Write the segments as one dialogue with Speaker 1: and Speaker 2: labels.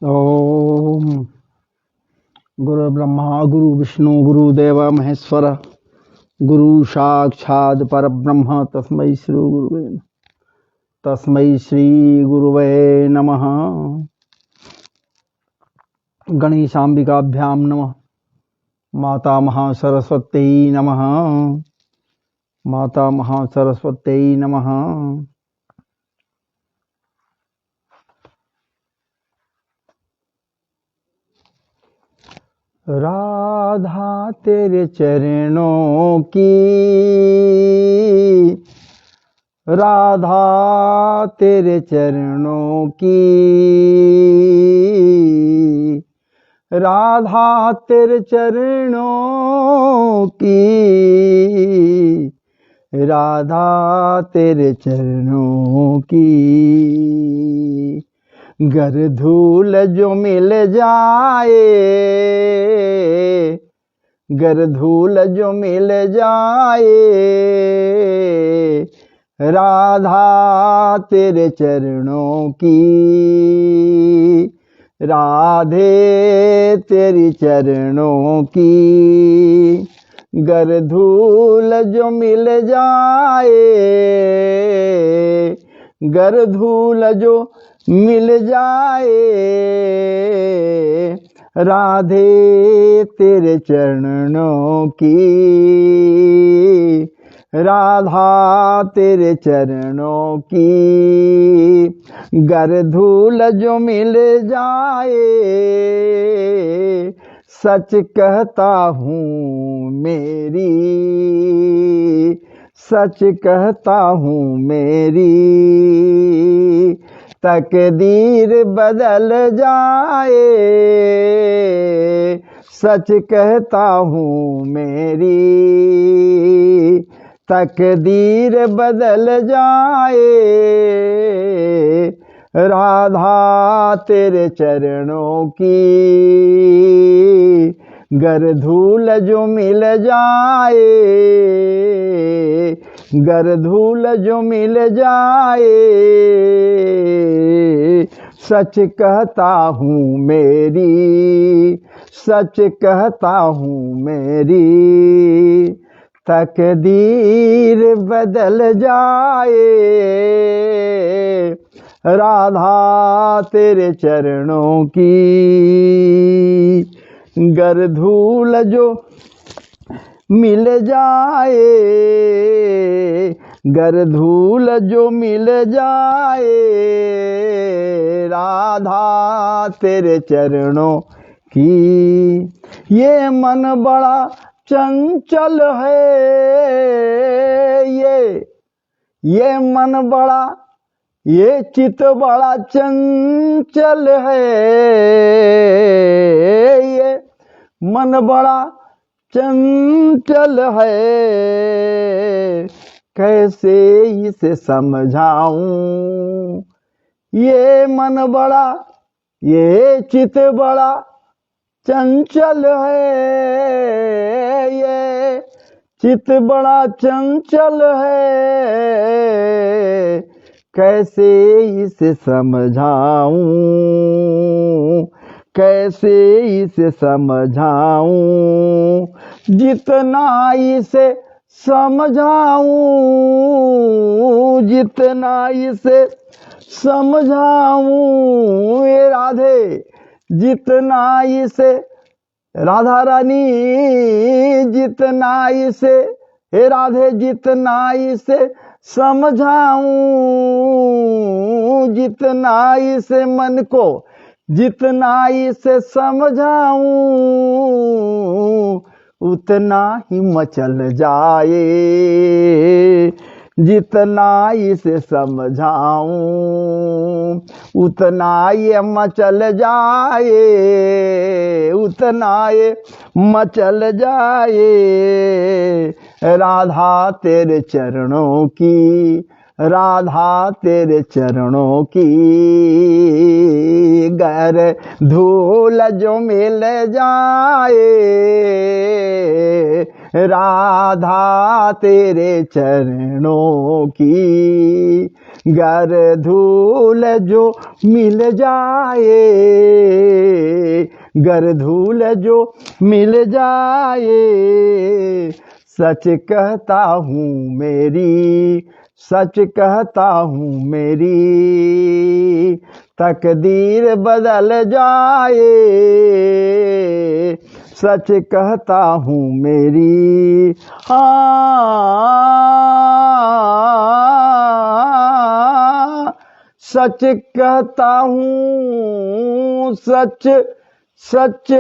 Speaker 1: ओम गुरु ब्रह्मा गुरु विष्णु गुरुदेव महेश्वर गुरु साक्षात् परब्रह्म तस्मै श्री गुरुवे नमः। गणेशाम्बिकाभ्यां नमः। माता महासरस्वत्यै नमः। माता महासरस्वत्यै नमः। राधा तेरे चरणों की, राधा तेरे चरणों की, राधा तेरे चरणों की, राधा तेरे चरणों की। गर धूल जो मिल जाए, गर धूल जो मिल जाए, राधा तेरे चरणों की, राधे तेरी चरणों की। गर धूल जो मिल जाए, गर धूल जो मिल जाए, राधे तेरे चरणों की, राधा तेरे चरणों की। गर धूल जो मिल जाए, सच कहता हूँ मेरी, सच कहता हूँ मेरी। तकदीर बदल जाए, सच कहता हूँ मेरी। तकदीर बदल जाए, राधा तेरे चरणों की। गर धूल जो मिल जाए, गर धूल जो मिल जाए, सच कहता हूँ मेरी, सच कहता हूँ मेरी। तकदीर बदल जाए, राधा तेरे चरणों की। गर धूल जो मिल जाए, गर धूल जो मिल जाए, राधा तेरे चरणों की। ये मन बड़ा चंचल है, ये मन बड़ा, ये चित बड़ा चंचल है, ये मन बड़ा चंचल है। कैसे इसे समझाऊं, ये मन बड़ा, ये चित बड़ा चंचल है, ये चित बड़ा चंचल है। कैसे इसे समझाऊं, कैसे इसे समझाऊं। जितना इसे समझाऊं, जितना इसे समझाऊं, ये राधे जितना इसे, राधा रानी जितना इसे, हे राधे जितना इसे समझाऊं, जितना इसे मन को, जितना इसे समझाऊं, उतना ही मचल जाए। जितना इसे समझाऊं, उतना ये मचल जाए, उतना ये मचल जाए। राधा तेरे चरणों की, राधा तेरे चरणों की। गर धूल जो मिल जाए, राधा तेरे चरणों की। गर धूल जो मिल जाए, गर धूल जो मिल जाए, सच कहता हूँ मेरी, सच कहता हूँ मेरी तकदीर बदल जाए, सच कहता हूँ मेरी। हाँ, सच कहता हूँ, सच सच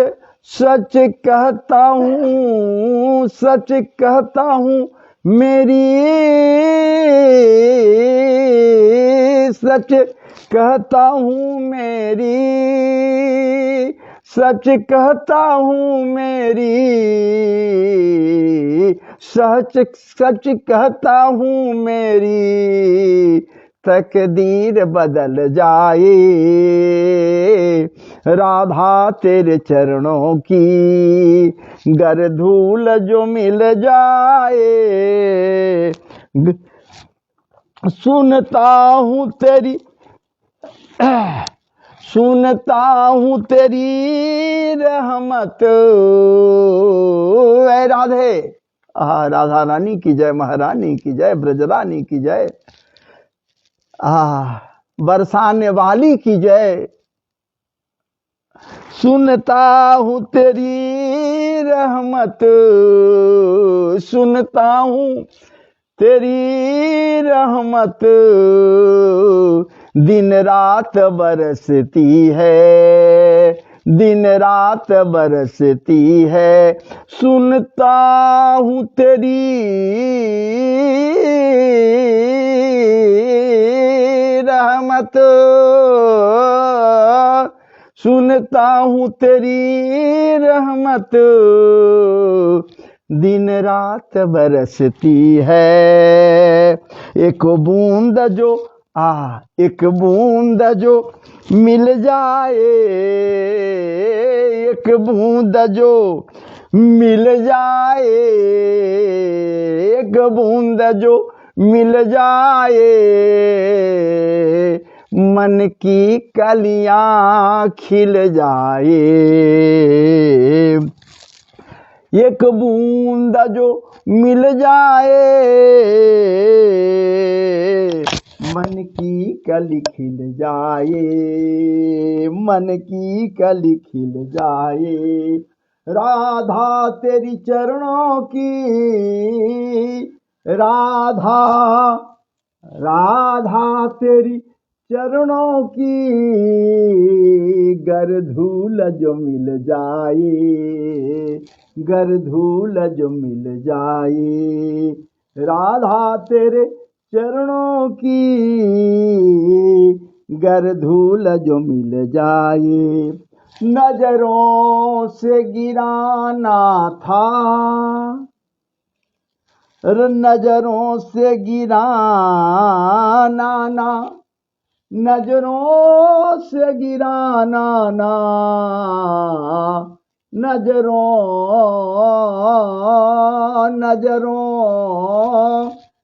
Speaker 1: सच कहता हूँ, सच कहता हूँ मेरी, सच कहता हूँ मेरी, सच कहता हूँ मेरी, सच सच कहता हूँ मेरी तकदीर बदल जाए, राधा तेरे चरणों की गर धूल जो मिल जाए, सुनता हूँ तेरी, सुनता हूँ तेरी रहमत, ऐ राधे। राधा रानी की जय, महारानी की जय, ब्रजरानी की जय, बरसाने वाली की जय। सुनता हूँ तेरी रहमत, सुनता हूँ तेरी रहमत, दिन रात बरसती है, दिन रात बरसती है, सुनता हूँ तेरी रहमत, सुनता हूँ तेरी रहमत, दिन रात बरसती है, एक बूंद जो एक बूंद जो मिल जाए, एक बूंद जो मिल जाए, एक बूंद जो मिल जाए, मन की कलियां खिल जाए, एक बूंद जो मिल जाए, मन की कली खिल जाए, मन की कली खिल जाए, राधा तेरी चरणों की, राधा राधा तेरी चरणों की गर धूल जो मिल जाए, गर धूल जो मिल जाए, राधा तेरे चरणों की गर धूल जो मिल जाए, नजरों से गिराना था, नजरों से गिराना ना, नजरों से गिराना ना, नजरों नजरों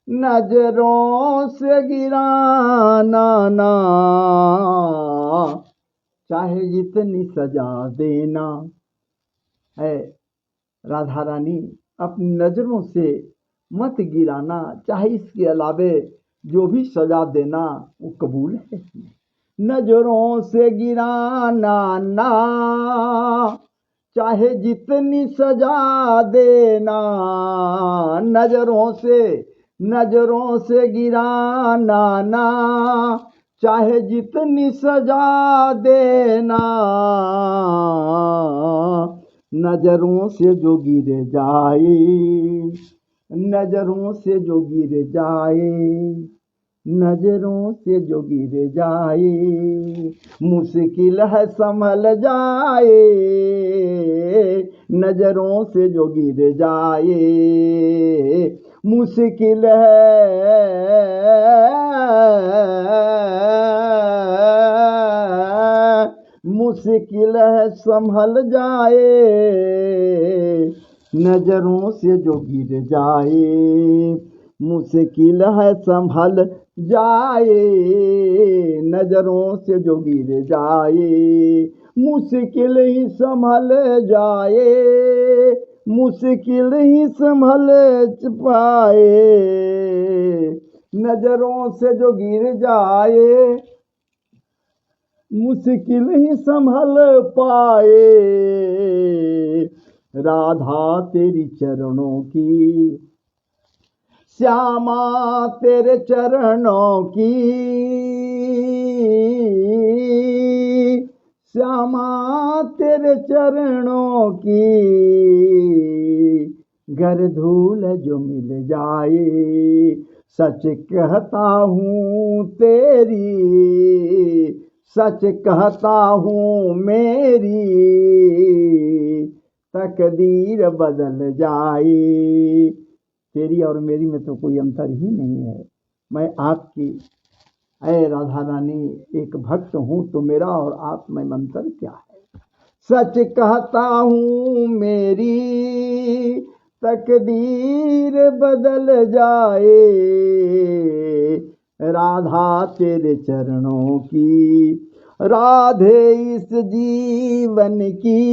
Speaker 1: नजरों से गिराना ना, चाहे जितनी सजा देना है राधा रानी, अपनी नजरों से मत गिराना, चाहे इसके अलावे जो भी सजा देना वो कबूल है। नजरों से गिराना ना, चाहे जितनी सजा देना, नजरों से गिराना ना, चाहे जितनी सजा देना, नजरों से जो गिर जाए, नजरों से जो गिर जाए, नजरों से जो गिर जाए, मुश्किल है संभल जाए, नजरों से जो गिर जाए, मुश्किल है मुश्किल है संभल जाए, नजरों से जो गिर जाए, मुश्किल है संभल जाए, नजरों से जो गिर जाए, मुश्किल ही संभल जाए, मुश्किल ही संभल पाए, नजरों से जो गिर जाए, मुश्किल ही संभल पाए। राधा तेरी चरणों की, श्यामा तेरे चरणों की, श्यामा तेरे चरणों की, घर धूल जो मिल जाए, सच कहता हूँ तेरी, सच कहता हूँ मेरी तकदीर बदल जाए। तेरी और मेरी में तो कोई अंतर ही नहीं है। मैं आपकी ऐ राधा रानी एक भक्त हूँ, तो मेरा और आप में अंतर क्या है? सच कहता हूँ मेरी तकदीर बदल जाए, राधा तेरे चरणों की, राधे इस जीवन की,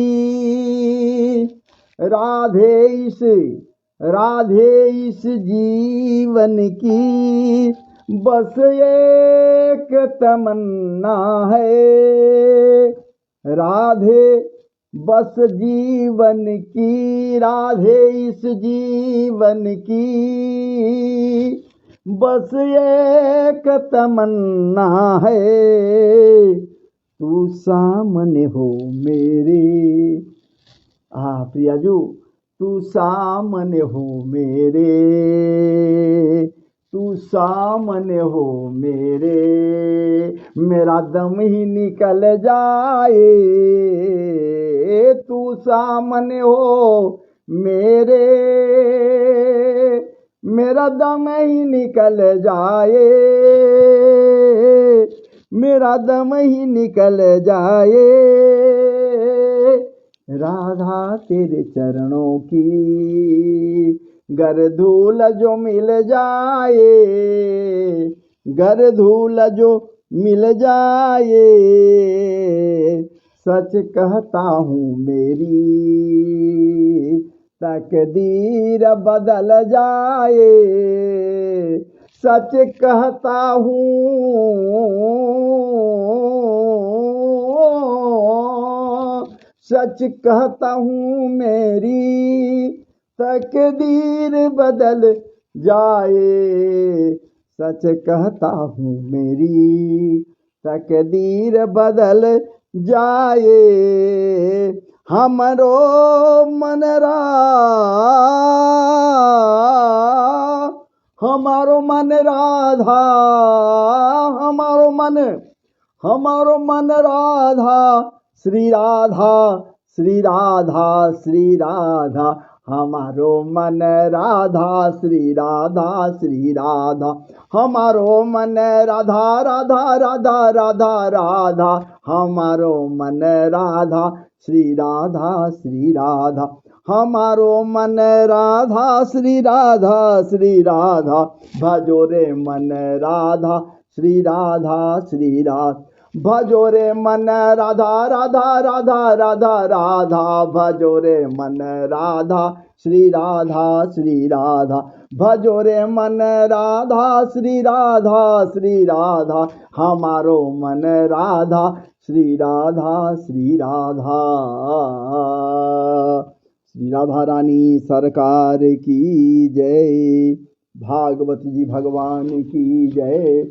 Speaker 1: राधे इस जीवन की बस एक तमन्ना है, राधे बस जीवन की, राधे इस जीवन की बस एक तमन्ना है, तू सामने हो मेरे। प्रियाजू, तू सामने हो मेरे, तू सामने हो मेरे, मेरा दम ही निकल जाए, तू सामने हो मेरे, मेरा दम ही निकल जाए, मेरा दम ही निकल जाए। राधा तेरे चरणों की, गर धूल जो मिल जाए, गर धूल जो मिल जाए, सच कहता हूँ मेरी तकदीर बदल जाए, सच कहता हूँ, सच कहता हूँ मेरी तकदीर बदल जाए, सच कहता हूँ मेरी तकदीर बदल जाए। हमरो मन हमारो मन राधा, हमारो मन राधा, श्री राधा श्री राधा श्री राधा, हमारो मन राधा श्री राधा श्री राधा, हमारो मन राधा राधा राधा राधा राधा, हमारो मन राधा श्री राधा श्री राधा, हमारो मन राधा श्री राधा श्री राधा, भजो रे मन राधा श्री राधा श्री राधा, भजो रे मन राधा राधा राधा राधा राधा, भजो रे मन राधा श्री राधा श्री राधा, भजो रे मन राधा श्री राधा श्री राधा, हमारो मन राधा श्री राधा श्री राधा। श्री राधा रानी सरकार की जय, भागवत जी भगवान की जय,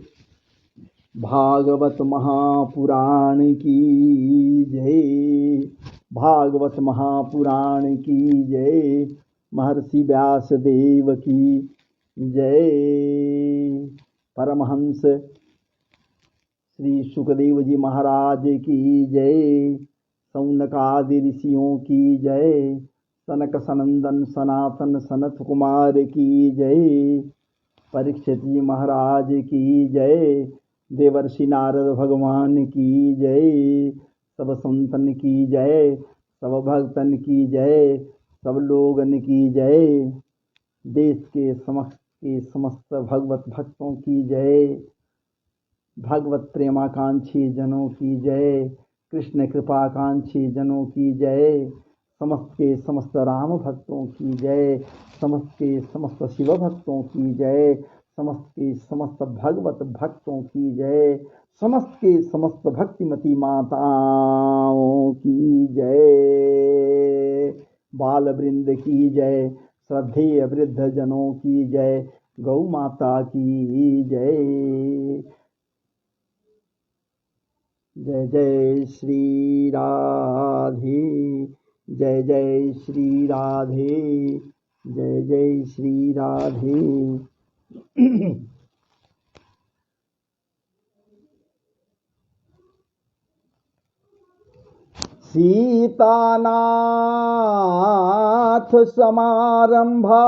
Speaker 1: भागवत महापुराण की जय, भागवत महापुराण की जय, महर्षि व्यास देव की जय, परमहंस श्री सुखदेव जी महाराज की जय, सौनकादि ऋषियों की जय, सनक सनंदन सनातन सनत कुमार की जय, परीक्षित जी महाराज की जय, देवर्षि नारद भगवान की जय, सब संतन की जय, सब भक्तन की जय, सब लोगन की जय, देश के समस्त के समस्त भगवत भक्तों की जय, भगवत प्रेमाकांक्षी जनों की जय, कृष्ण कृपाकांक्षी जनों की जय, समस्त के समस्त राम भक्तों की जय, समस्त के समस्त शिव भक्तों की जय, समस्त के समस्त भगवत भक्तों की जय, समस्त के समस्त भक्तिमती माताओं की जय, बाल वृंद की जय, श्रद्धेय वृद्ध जनों की जय, गौ माता की जय। जय जय श्री राधे, जय जय श्री राधे, जय जय श्री राधे। सीतानाथ समारंभा,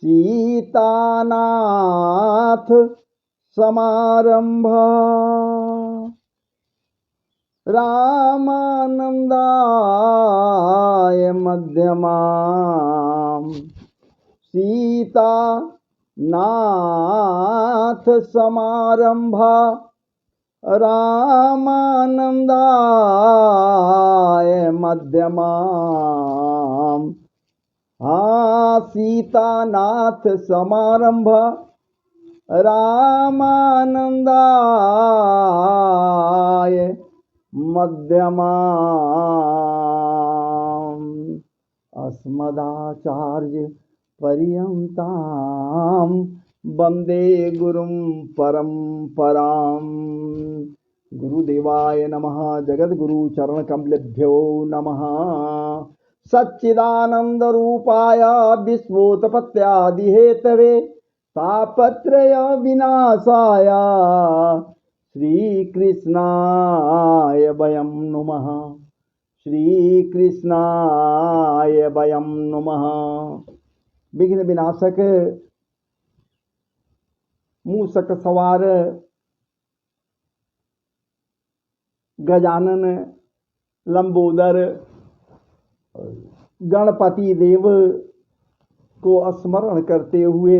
Speaker 1: सीतानाथ समारंभा, रामानंदाय मध्यमाम्, सीता नाथ समारंभा, रामानंदाय मध्यमाम्। सीतानाथ समारंभा, रामानंदाय मध्यमाम्। अस्मदाचार्य पर्यन्तां वन्दे गुरुं परम्पराम्। गुरुदेवाय नमः, जगद्गुरु चरणकमलेभ्यो नमः। सच्चिदानन्दरूपाय विश्वोत्पत्त्यादिहेतवे तापत्रय विनाशाय श्रीकृष्णाय वयं नुमः, श्रीकृष्णाय वयं नुमः। विघ्न विनाशक मूषक सवार गजानन लंबोदर गणपति देव को स्मरण करते हुए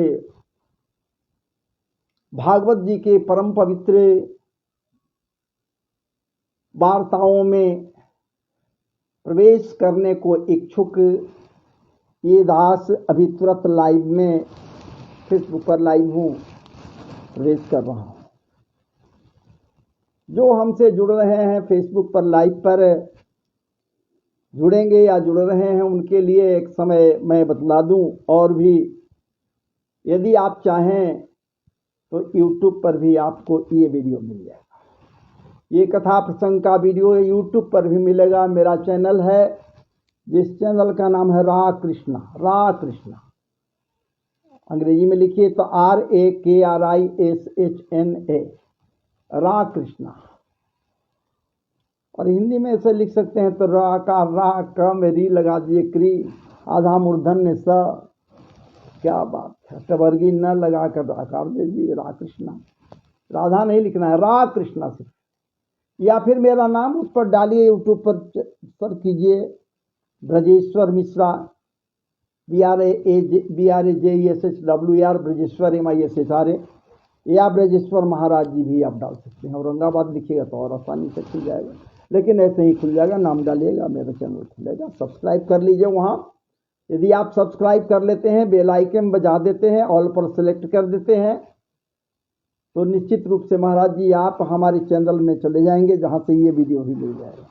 Speaker 1: भागवत जी के परम पवित्र वार्ताओं में प्रवेश करने को इच्छुक ये दास अभी तुरंत लाइव में फेसबुक पर लाइव हूँ, प्रवेश कर रहा हूँ। जो हमसे जुड़ रहे हैं फेसबुक पर लाइव पर जुड़ेंगे या जुड़ रहे हैं उनके लिए एक समय मैं बतला दूं, और भी यदि आप चाहें तो YouTube पर भी आपको ये वीडियो मिल जाएगा। ये कथा प्रसंग का वीडियो YouTube पर भी मिलेगा। मेरा चैनल है जिस चैनल का नाम है रा कृष्णा, रा कृष्णा। अंग्रेजी में लिखिए तो RAKRISHNA, रा कृष्णा। और हिंदी में ऐसे लिख सकते हैं तो रा का में री लगा दिए, क्री आधा मूर्धन्य स, क्या बात है, टवर्गी न लगा कर आकार दे दिए रा कृष्णा। राधा नहीं लिखना है, रा कृष्णा से। या फिर मेरा नाम उस पर डालिए, यूट्यूब पर सर्च कीजिए ब्रजेश्वर मिश्रा, BRAJESHWR, ब्रजेश्वर MISHRA, या ब्रजेश्वर महाराज जी भी आप डाल सकते हैं। औरंगाबाद लिखिएगा तो और आसानी से खुल जाएगा, लेकिन ऐसे ही खुल जाएगा। नाम डालिएगा, मेरा चैनल खुलेगा। सब्सक्राइब कर लीजिए वहाँ। यदि आप सब्सक्राइब कर लेते हैं, बेल आइकन बजा देते हैं, ऑल पर सेलेक्ट कर देते हैं, तो निश्चित रूप से महाराज जी आप हमारे चैनल में चले जाएंगे, जहाँ से ये वीडियो भी मिल जाएगा।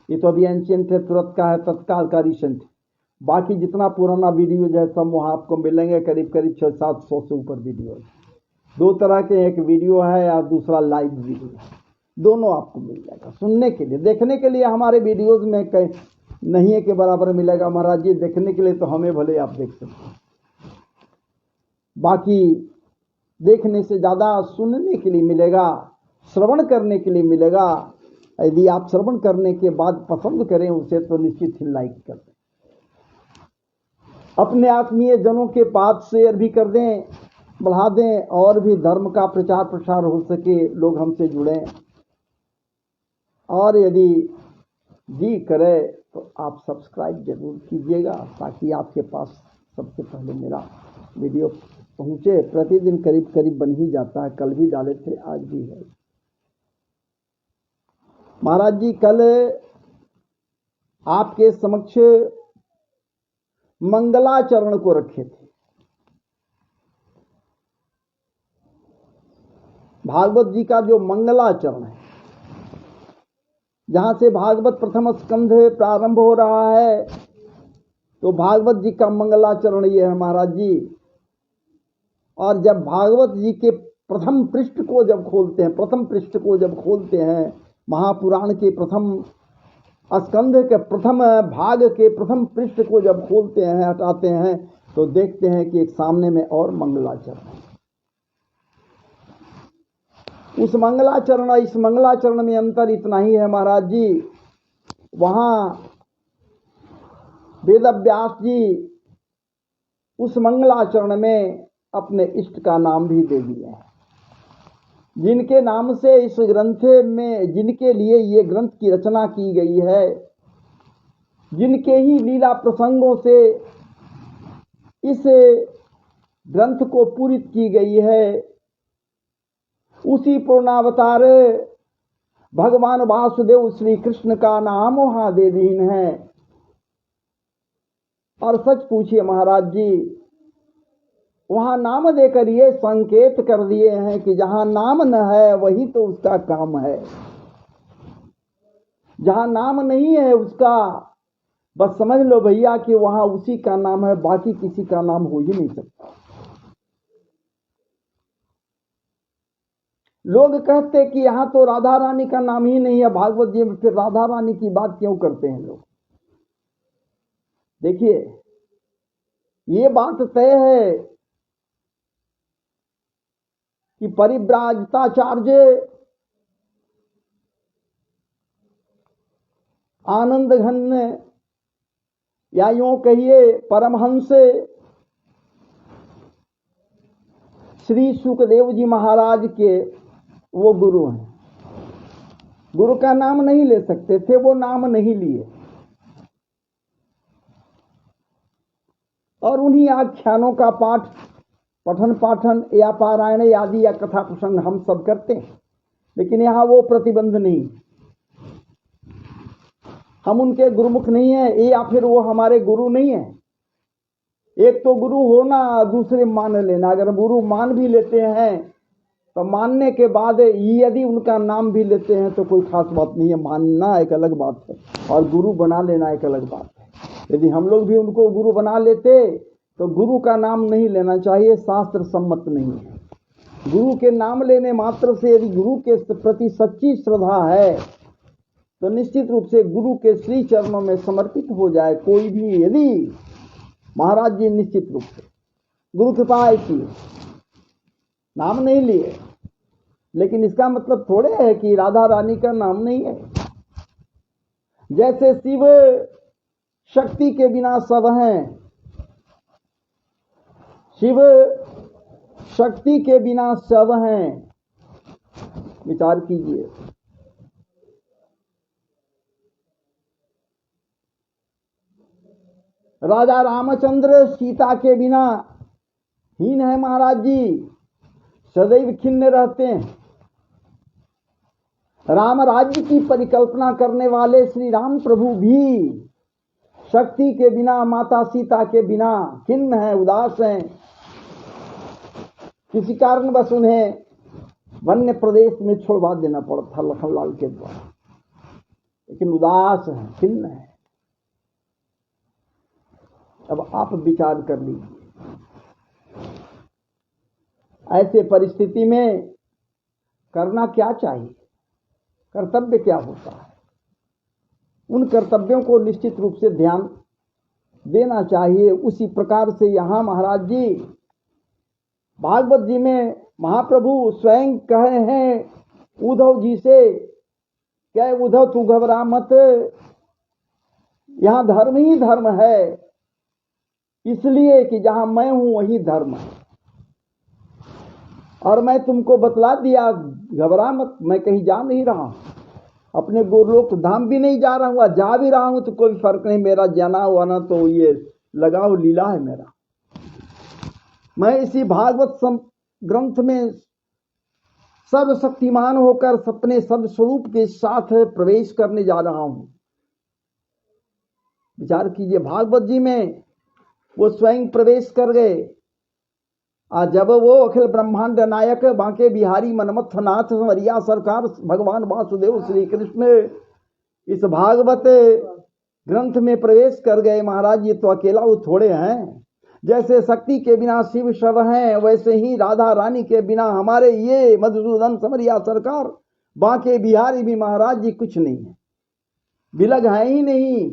Speaker 1: ये तो अभी एंशिएंट है, तुरंत का है, तत्काल का रिसेंट। बाकी जितना पुराना वीडियो जो है सब वहाँ आपको मिलेंगे। करीब करीब 600-700 से ऊपर वीडियो है। दो तरह के, एक वीडियो है या दूसरा लाइव वीडियो है, दोनों आपको मिल जाएगा। सुनने के लिए, देखने के लिए हमारे वीडियोज में कहीं नहीं है के बराबर मिलेगा महाराज जी। देखने के लिए तो हमें भले आप देख सकते हैं, बाकी देखने से ज़्यादा सुनने के लिए मिलेगा, श्रवण करने के लिए मिलेगा। यदि आप श्रवण करने के बाद पसंद करें उसे तो निश्चित ही लाइक कर दें, अपने आत्मीय जनों के पास शेयर भी कर दें, बढ़ा दें, और भी धर्म का प्रचार प्रसार हो सके, लोग हमसे जुड़ें। और यदि जी करे तो आप सब्सक्राइब जरूर कीजिएगा, ताकि आपके पास सबसे पहले मेरा वीडियो पहुंचे, प्रतिदिन करीब करीब बन ही जाता है। कल भी डाले थे, आज भी है। महाराज जी कल आपके समक्ष मंगलाचरण को रखे थे। भागवत जी का जो मंगलाचरण है, जहां से भागवत प्रथम स्कंध प्रारंभ हो रहा है, तो भागवत जी का मंगलाचरण ये है महाराज जी। और जब भागवत जी के प्रथम पृष्ठ को जब खोलते हैं, महापुराण के प्रथम स्कंध के प्रथम भाग के प्रथम पृष्ठ को जब खोलते हैं, हटाते हैं, तो देखते हैं कि एक सामने में और मंगलाचरण है। इस मंगलाचरण में अंतर इतना ही है महाराज जी, वहां वेदव्यास जी उस मंगलाचरण में अपने इष्ट का नाम भी दे दिए हैं, जिनके नाम से इस ग्रंथ में, जिनके लिए ये ग्रंथ की रचना की गई है, जिनके ही लीला प्रसंगों से इस ग्रंथ को पूरित की गई है, उसी पूर्णावतार भगवान वासुदेव श्री कृष्ण का नाम वहां दे दीन है। और सच पूछिए महाराज जी, वहां नाम देकर ये संकेत कर दिए हैं कि जहां नाम न है वही तो उसका काम है, जहां नाम नहीं है उसका बस समझ लो भैया कि वहां उसी का नाम है, बाकी किसी का नाम हो ही नहीं सकता। लोग कहते कि यहां तो राधा रानी का नाम ही नहीं है भागवत जी में, फिर राधा रानी की बात क्यों करते हैं लोग? देखिए, ये बात तय है कि परिव्राजकाचार्य आनंद घन, या यूं कहिए परमहंस श्री सुखदेव जी महाराज के वो गुरु हैं। गुरु का नाम नहीं ले सकते थे, वो नाम नहीं लिए, और उन्हीं आख्यानों का पठन पाठन या पारायण आदि या कथा प्रसंग हम सब करते हैं। लेकिन यहाँ वो प्रतिबंध नहीं, हम उनके गुरुमुख नहीं है, या फिर वो हमारे गुरु नहीं है। एक तो गुरु होना, दूसरे मान लेना। अगर गुरु मान भी लेते हैं तो मानने के बाद यदि उनका नाम भी लेते हैं तो कोई खास बात नहीं है, मानना एक अलग बात है और गुरु बना लेना एक अलग बात है। यदि हम लोग भी उनको गुरु बना लेते तो गुरु का नाम नहीं लेना चाहिए, शास्त्र सम्मत नहीं है। गुरु के नाम लेने मात्र से यदि गुरु के प्रति सच्ची श्रद्धा है तो निश्चित रूप से गुरु के श्री चरणों में समर्पित हो जाए कोई भी। यदि महाराज जी निश्चित रूप से गुरु कृपा ऐसी, नाम नहीं लिए, लेकिन इसका मतलब थोड़े है कि राधा रानी का नाम नहीं है। जैसे शिव शक्ति के बिना सब हैं, शिव शक्ति के बिना सब हैं। विचार कीजिए। राजा रामचंद्र सीता के बिना हीन है महाराज जी, सदैव खिन्न रहते हैं। राम राज्य की परिकल्पना करने वाले श्री राम प्रभु भी शक्ति के बिना, माता सीता के बिना खिन्न है, उदास हैं। किसी कारणवश उन्हें वन्य प्रदेश में छोड़वा देना पड़ा था लखनलाल के द्वारा, लेकिन उदास है, खिन्न है। अब आप विचार कर लीजिए, ऐसे परिस्थिति में करना क्या चाहिए, कर्तव्य क्या होता है? उन कर्तव्यों को निश्चित रूप से ध्यान देना चाहिए। उसी प्रकार से यहाँ महाराज जी भागवत जी में महाप्रभु स्वयं कहे हैं उद्धव जी से, क्या उद्धव तू घबरा मत, यहाँ धर्म ही धर्म है, इसलिए कि जहां मैं हूं वही धर्म है। और मैं तुमको बतला दिया, घबरा मत, मैं कहीं जा नहीं रहा हूं, अपने गोलोक धाम भी नहीं जा रहा हूं, जा भी रहा हूं तो कोई फर्क नहीं, मेरा जाना हुआ ना तो ये लगाव लीला है मेरा। मैं इसी भागवत ग्रंथ में सर्वशक्तिमान होकर अपने सब स्वरूप के साथ प्रवेश करने जा रहा हूं। विचार कीजिए, भागवत जी में वो स्वयं प्रवेश कर गए। आज जब वो अखिल ब्रह्मांड नायक बांके बिहारी मनमथ नाथ संवरिया सरकार भगवान वासुदेव श्री कृष्ण इस भागवत ग्रंथ में प्रवेश कर गए, महाराज ये तो अकेला वो थोड़े हैं। जैसे शक्ति के बिना शिव शव हैं, वैसे ही राधा रानी के बिना हमारे ये मधुसूदन समरिया सरकार बांके बिहारी भी महाराज जी कुछ नहीं है, बिलग है ही नहीं,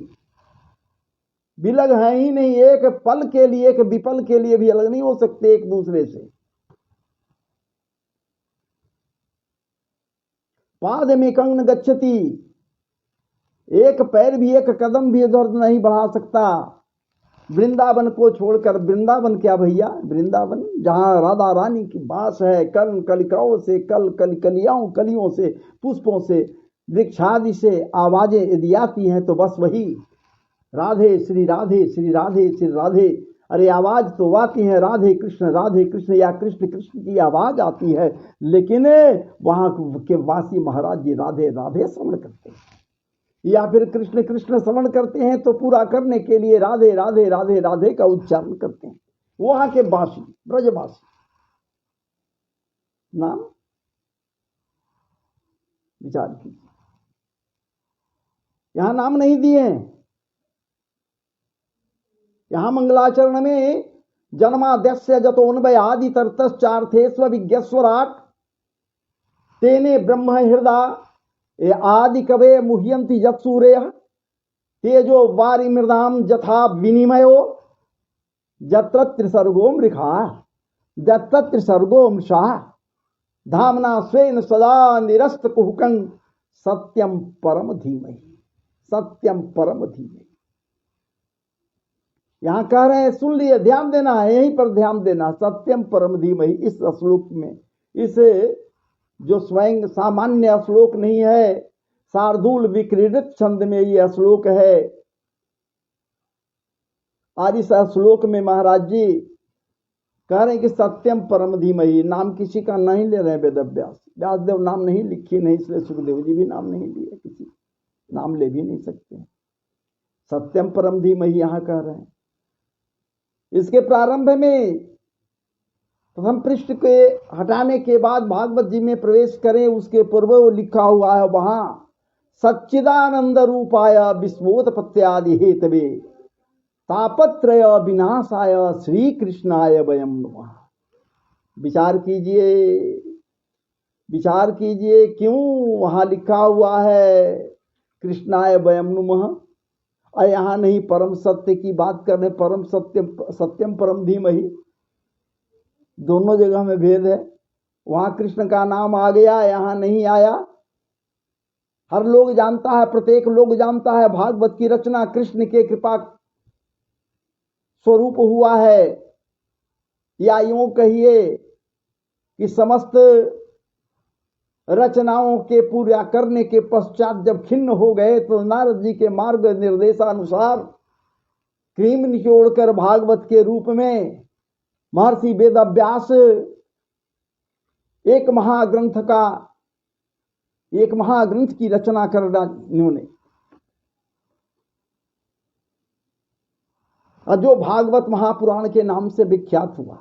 Speaker 1: बिलग है ही नहीं। एक पल के लिए, एक विपल के लिए भी अलग नहीं हो सकते एक दूसरे से। पाद में कंग गच्छति, एक पैर भी एक कदम भी इधर नहीं बढ़ा सकता वृंदावन को छोड़कर। वृंदावन क्या भैया, वृंदावन जहां राधा रानी की बास है, कर्ण कलिकाओं से, कलियों से, पुष्पों से, वृक्षादि से आवाजें यदि आती हैं तो बस वही राधे श्री राधे श्री राधे श्री राधे। अरे आवाज तो आती है राधे कृष्ण या कृष्ण कृष्ण की आवाज आती है, लेकिन वहां के वासी महाराज जी राधे राधे श्रवण करते हैं, या फिर कृष्ण कृष्ण श्रवण करते हैं तो पूरा करने के लिए राधे राधे राधे राधे का उच्चारण करते हैं। वहां के वासी ब्रजवासी नाम विचार कीजिए, यहां नाम नहीं दिए हैं। यहां मंगलाचरण में जन्माद्यस्य जतोन्वयादि तरतश्चार्थेष्व विज्ञस्वराट तेने ब्रह्म हृदय आदि कवे मुह्यंति यत्सूरेय तेजो वारि मृदाम जथा विनिमयो जत्र त्रिसर्गो मृखा जत्र त्रिसर्गो मृषा धामना स्वेन सदा निरस्त कुहुकं सत्यम परम धीमहि, सत्यम परम धीमहि। यहां कह रहे हैं, सुन लिए, ध्यान देना है, यहीं पर ध्यान देना। सत्यम परम धीमहि इस श्लोक में, इस जो स्वयं सामान्य श्लोक नहीं है, शार्दूल विक्रीडित छंद में यह श्लोक है। आज इस श्लोक में महाराज जी कह रहे हैं कि सत्यम परम धीमहि। नाम किसी का नहीं ले रहे हैं वेदव्यास, व्यासदेव नाम नहीं लिखी, नहीं, इसलिए सुखदेव जी भी नाम नहीं लिए, किसी नाम ले भी नहीं सकते। सत्यम परम धीमहि यहां कह रहे हैं। इसके प्रारंभ में प्रथम पृष्ठ के हटाने के बाद भागवत जी में प्रवेश करें, उसके पूर्व लिखा हुआ है वहां सच्चिदानंद रूपाय विस्मोत्पत्त्यादि हेतवे तापत्रय विनाशाय श्री कृष्णाय वयं नमः। विचार कीजिए, विचार कीजिए, क्यों वहां लिखा हुआ है कृष्णाय वयं नमः और यहां नहीं परम सत्य की बात करने, परम सत्यम परम धीमहि। दोनों जगह में भेद है। वहां कृष्ण का नाम आ गया, यहां नहीं आया। हर लोग जानता है, प्रत्येक लोग जानता है भागवत की रचना कृष्ण के कृपा स्वरूप हुआ है, या यूं कहिए कि समस्त रचनाओं के पूरा करने के पश्चात जब खिन्न हो गए तो नारद जी के मार्ग निर्देशानुसार क्रीम निचोड़कर भागवत के रूप में महर्षि वेदव्यास एक महाग्रंथ की रचना कर इन्होंने, जो भागवत महापुराण के नाम से विख्यात हुआ।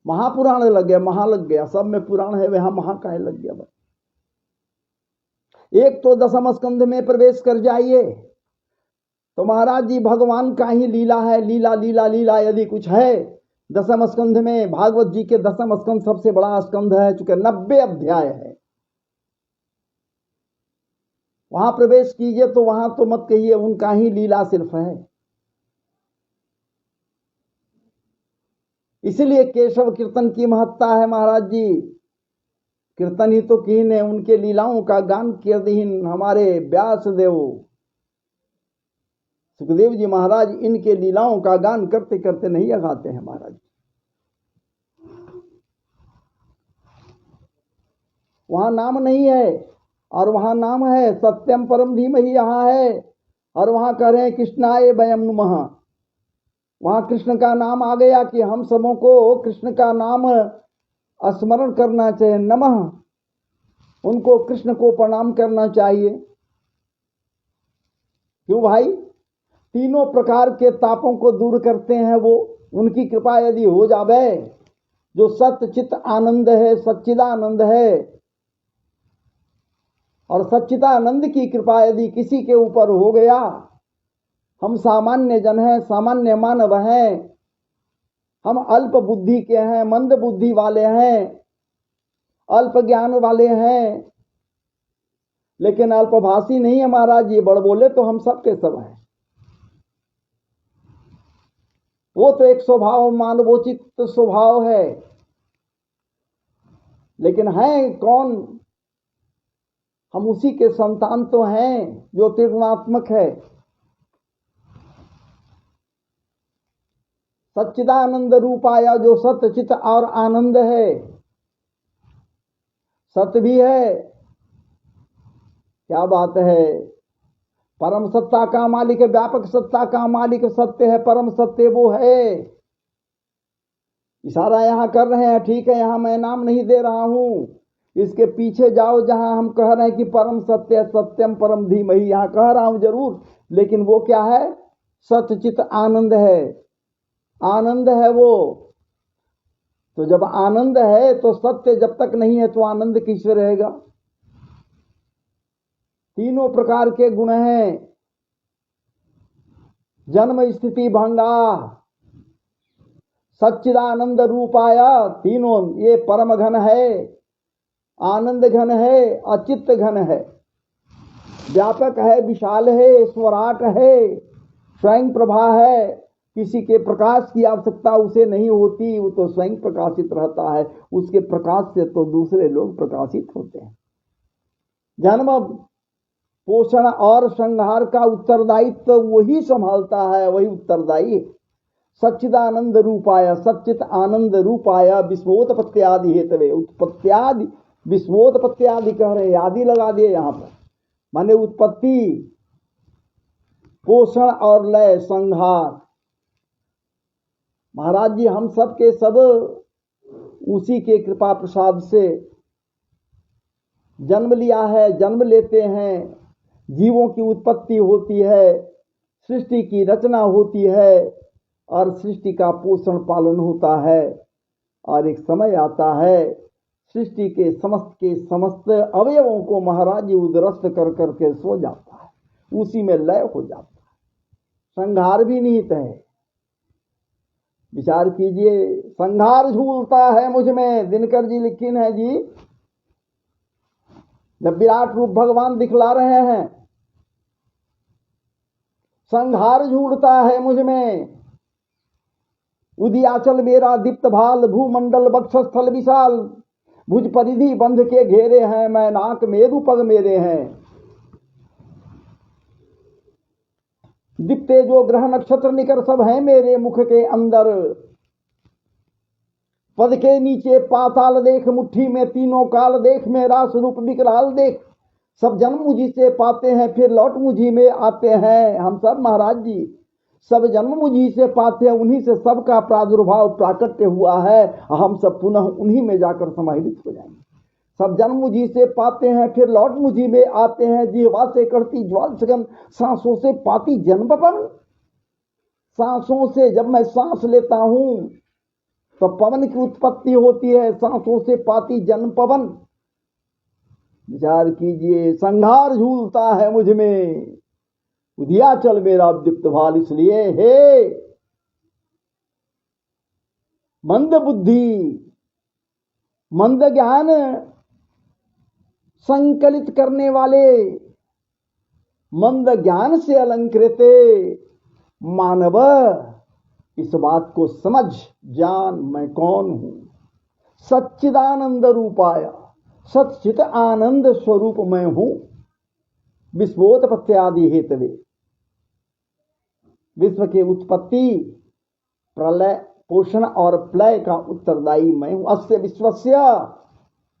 Speaker 1: महापुराण लग गया, महा लग गया, सब में पुराण है, वहां महा काहे लग गया बस। एक तो दसम स्कंध में प्रवेश कर जाइए तो महाराज जी भगवान का ही लीला है, लीला लीला लीला यदि कुछ है दसम स्कंध में। भागवत जी के दसम स्कंध सबसे बड़ा स्कंध है, चूंकि 90 अध्याय है। वहां प्रवेश कीजिए तो वहां तो मत कहिए, उनका ही लीला सिर्फ है। इसीलिए केशव कीर्तन की महत्ता है महाराज जी। कीर्तन ही तो कीन है, उनके लीलाओं का गान कीर्तिहीन हमारे व्यास देव सुखदेव जी महाराज इनके लीलाओं का गान करते करते नहीं अगाते हैं महाराज। वहां नाम नहीं है और वहां नाम है सत्यम परम धीमहि, यहां है। और वहां कह रहे हैं कृष्णाय वयं नमः। वहां कृष्ण का नाम आ गया कि हम सबों को कृष्ण का नाम स्मरण करना चाहिए। नमः, उनको कृष्ण को प्रणाम करना चाहिए। क्यों भाई? तीनों प्रकार के तापों को दूर करते हैं वो, उनकी कृपा यदि हो जावे, जो सत्य चित आनंद है, सच्चिदानंद है, और सच्चिदानंद की कृपा यदि किसी के ऊपर हो गया, हम सामान्य जन हैं, सामान्य मानव हैं, हम अल्प बुद्धि के हैं, मंद बुद्धि वाले हैं, अल्प ज्ञान वाले हैं, लेकिन अल्पभाषी नहीं है महाराज। ये बड़ बोले तो हम सब के सब हैं। वो तो एक स्वभाव, मानवोचित स्वभाव है, लेकिन हैं कौन? हम उसी के संतान तो हैं जो त्रिगुणात्मक है। सच्चिदानंद रूप आया, जो सत्य चित और आनंद है, सत्य भी है। क्या बात है! परम सत्ता का मालिक, व्यापक सत्ता का मालिक सत्य है, परम सत्य वो है। इशारा यहां कर रहे हैं, ठीक है, यहां मैं नाम नहीं दे रहा हूं, इसके पीछे जाओ जहां हम कह रहे हैं कि परम सत्य सत्यम परम धीमहि, यहां कह रहा हूं जरूर, लेकिन वो क्या है? सत्य चित आनंद है, आनंद है वो। तो जब आनंद है तो सत्य जब तक नहीं है तो आनंद किससे रहेगा? तीनों प्रकार के गुण हैं, जन्म स्थिति भंगा, सच्चिदानंद रूप आया, तीनों ये परम घन है, आनंद घन है, अचित्त घन है, व्यापक है, विशाल है, स्वराट है, स्वयं प्रभा है। किसी के प्रकाश की आवश्यकता उसे नहीं होती, वो तो स्वयं प्रकाशित रहता है। उसके प्रकाश से तो दूसरे लोग प्रकाशित होते हैं। जन्म, पोषण और संहार का उत्तरदायित्व तो वही संभालता है, वही उत्तरदायी। सच्चिदानंद रूपाया, सच्चित आनंद रूपाया, विश्वोत्पत्त्यादि हेतवे, उत्पत्त्यादि, विश्वोत्पत्त्यादि कह रहे, आदि लगा दिए यहां पर, माने उत्पत्ति, पोषण और लय, संहार। महाराज जी हम सब के सब उसी के कृपा प्रसाद से जन्म लिया है, जन्म लेते हैं, जीवों की उत्पत्ति होती है, सृष्टि की रचना होती है, और सृष्टि का पोषण पालन होता है, और एक समय आता है सृष्टि के समस्त अवयवों को महाराज जी उद्रस्त कर करके सो जाता है, उसी में लय हो जाता है। संहार भी निहित है। विचार कीजिए, संहार झूलता है मुझ में, दिनकर जी लिखीन है जी, जब विराट रूप भगवान दिखला रहे हैं, संहार झूलता है मुझ में। उदियाचल मेरा दीप्त भाल, भूमंडल वक्षस्थल विशाल, भुज परिधि बंध के घेरे हैं, मैं नाक मेरु पग मेरे हैं। दीप्ते जो ग्रह नक्षत्र निकर सब हैं मेरे मुख के अंदर, पद के नीचे पाताल देख, मुट्ठी में तीनों काल देख, मेरा स्वरूप विकराल देख। सब जन्म मुझी से पाते हैं, फिर लौट मुझी में आते हैं। हम सब महाराज जी सब जन्म मुझी से पाते हैं, उन्हीं से सबका प्रादुर्भाव प्राकट्य हुआ है। हम सब पुनः उन्हीं में जाकर समाहित हो जाएंगे। सब जन्म मुझी से पाते हैं, फिर लौट मुझी में आते हैं। जीवा से करती ज्वाल सगन, सांसों से पाती जन्म पवन। सांसों से जब मैं सांस लेता हूं तो पवन की उत्पत्ति होती है, सांसों से पाती जन्म पवन। विचार कीजिए, संहार झूलता है मुझ में, उदियाचल मेरा दीप्त भाल। इसलिए हे मंद बुद्धि, मंद ज्ञान संकलित करने वाले, मंद ज्ञान से अलंकृत मानव, इस बात को समझ जान मैं कौन हूं। सच्चिदानंद रूपाया, सच्चित आनंद स्वरूप मैं हूं। विश्वोत्पत्त्यादि हेतवे, विश्व की उत्पत्ति, प्रलय, पोषण और प्रलय का उत्तरदायी मैं हूं। अस्य विश्वस्य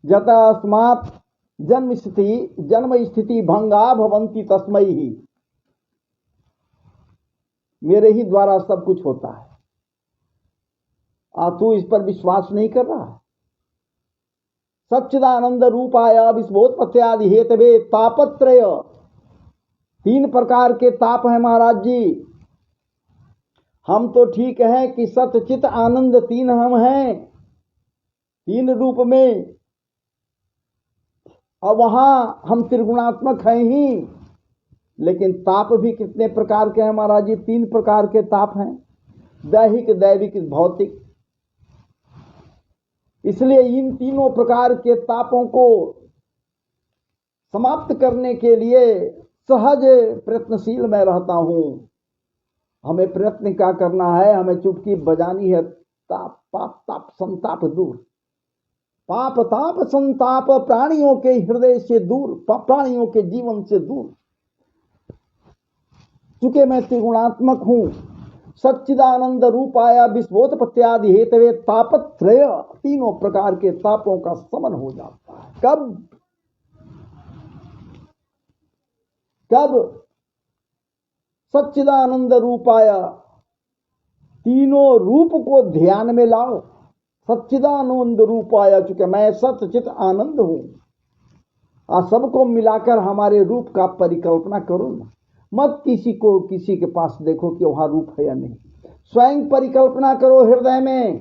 Speaker 1: जतस्मात् जन्म स्थिति भंगा भवन्ति तस्मै ही। मेरे ही द्वारा सब कुछ होता है। तू इस पर विश्वास नहीं कर रहा। सच्चिदानंद रूपाय विश्वोत्पत्त्यादि हेतवे तापत्रय, 3 प्रकार के ताप है महाराज जी। हम तो ठीक है कि सत चित आनंद 3 हम हैं, 3 रूप में, और वहां हम त्रिगुणात्मक हैं ही, लेकिन ताप भी कितने प्रकार के हैं महाराज जी? 3 प्रकार के ताप हैं, दैहिक, दैविक, भौतिक। इसलिए इन तीनों प्रकार के तापों को समाप्त करने के लिए सहज प्रयत्नशील मैं रहता हूं। हमें प्रयत्न क्या करना है? हमें चुटकी बजानी है, ताप पाप ताप संताप दूर, पाप ताप संताप प्राणियों के हृदय से दूर, प्राणियों के जीवन से दूर। चूंकि मैं त्रिगुणात्मक हूं, सच्चिदानंद रूपाय विश्वोत्पत्त्यादि हेतवे तापत्रय, 3 प्रकार के तापों का समन हो जाता है। कब? सच्चिदानंद रूपाय, तीनों रूप को ध्यान में लाओ। सच्चिदानंद रूपाय, चूंकि मैं सत चित आनंद हूं, सबको मिलाकर हमारे रूप का परिकल्पना करो ना। मत किसी के पास देखो कि वहां रूप है या नहीं, स्वयं परिकल्पना करो हृदय में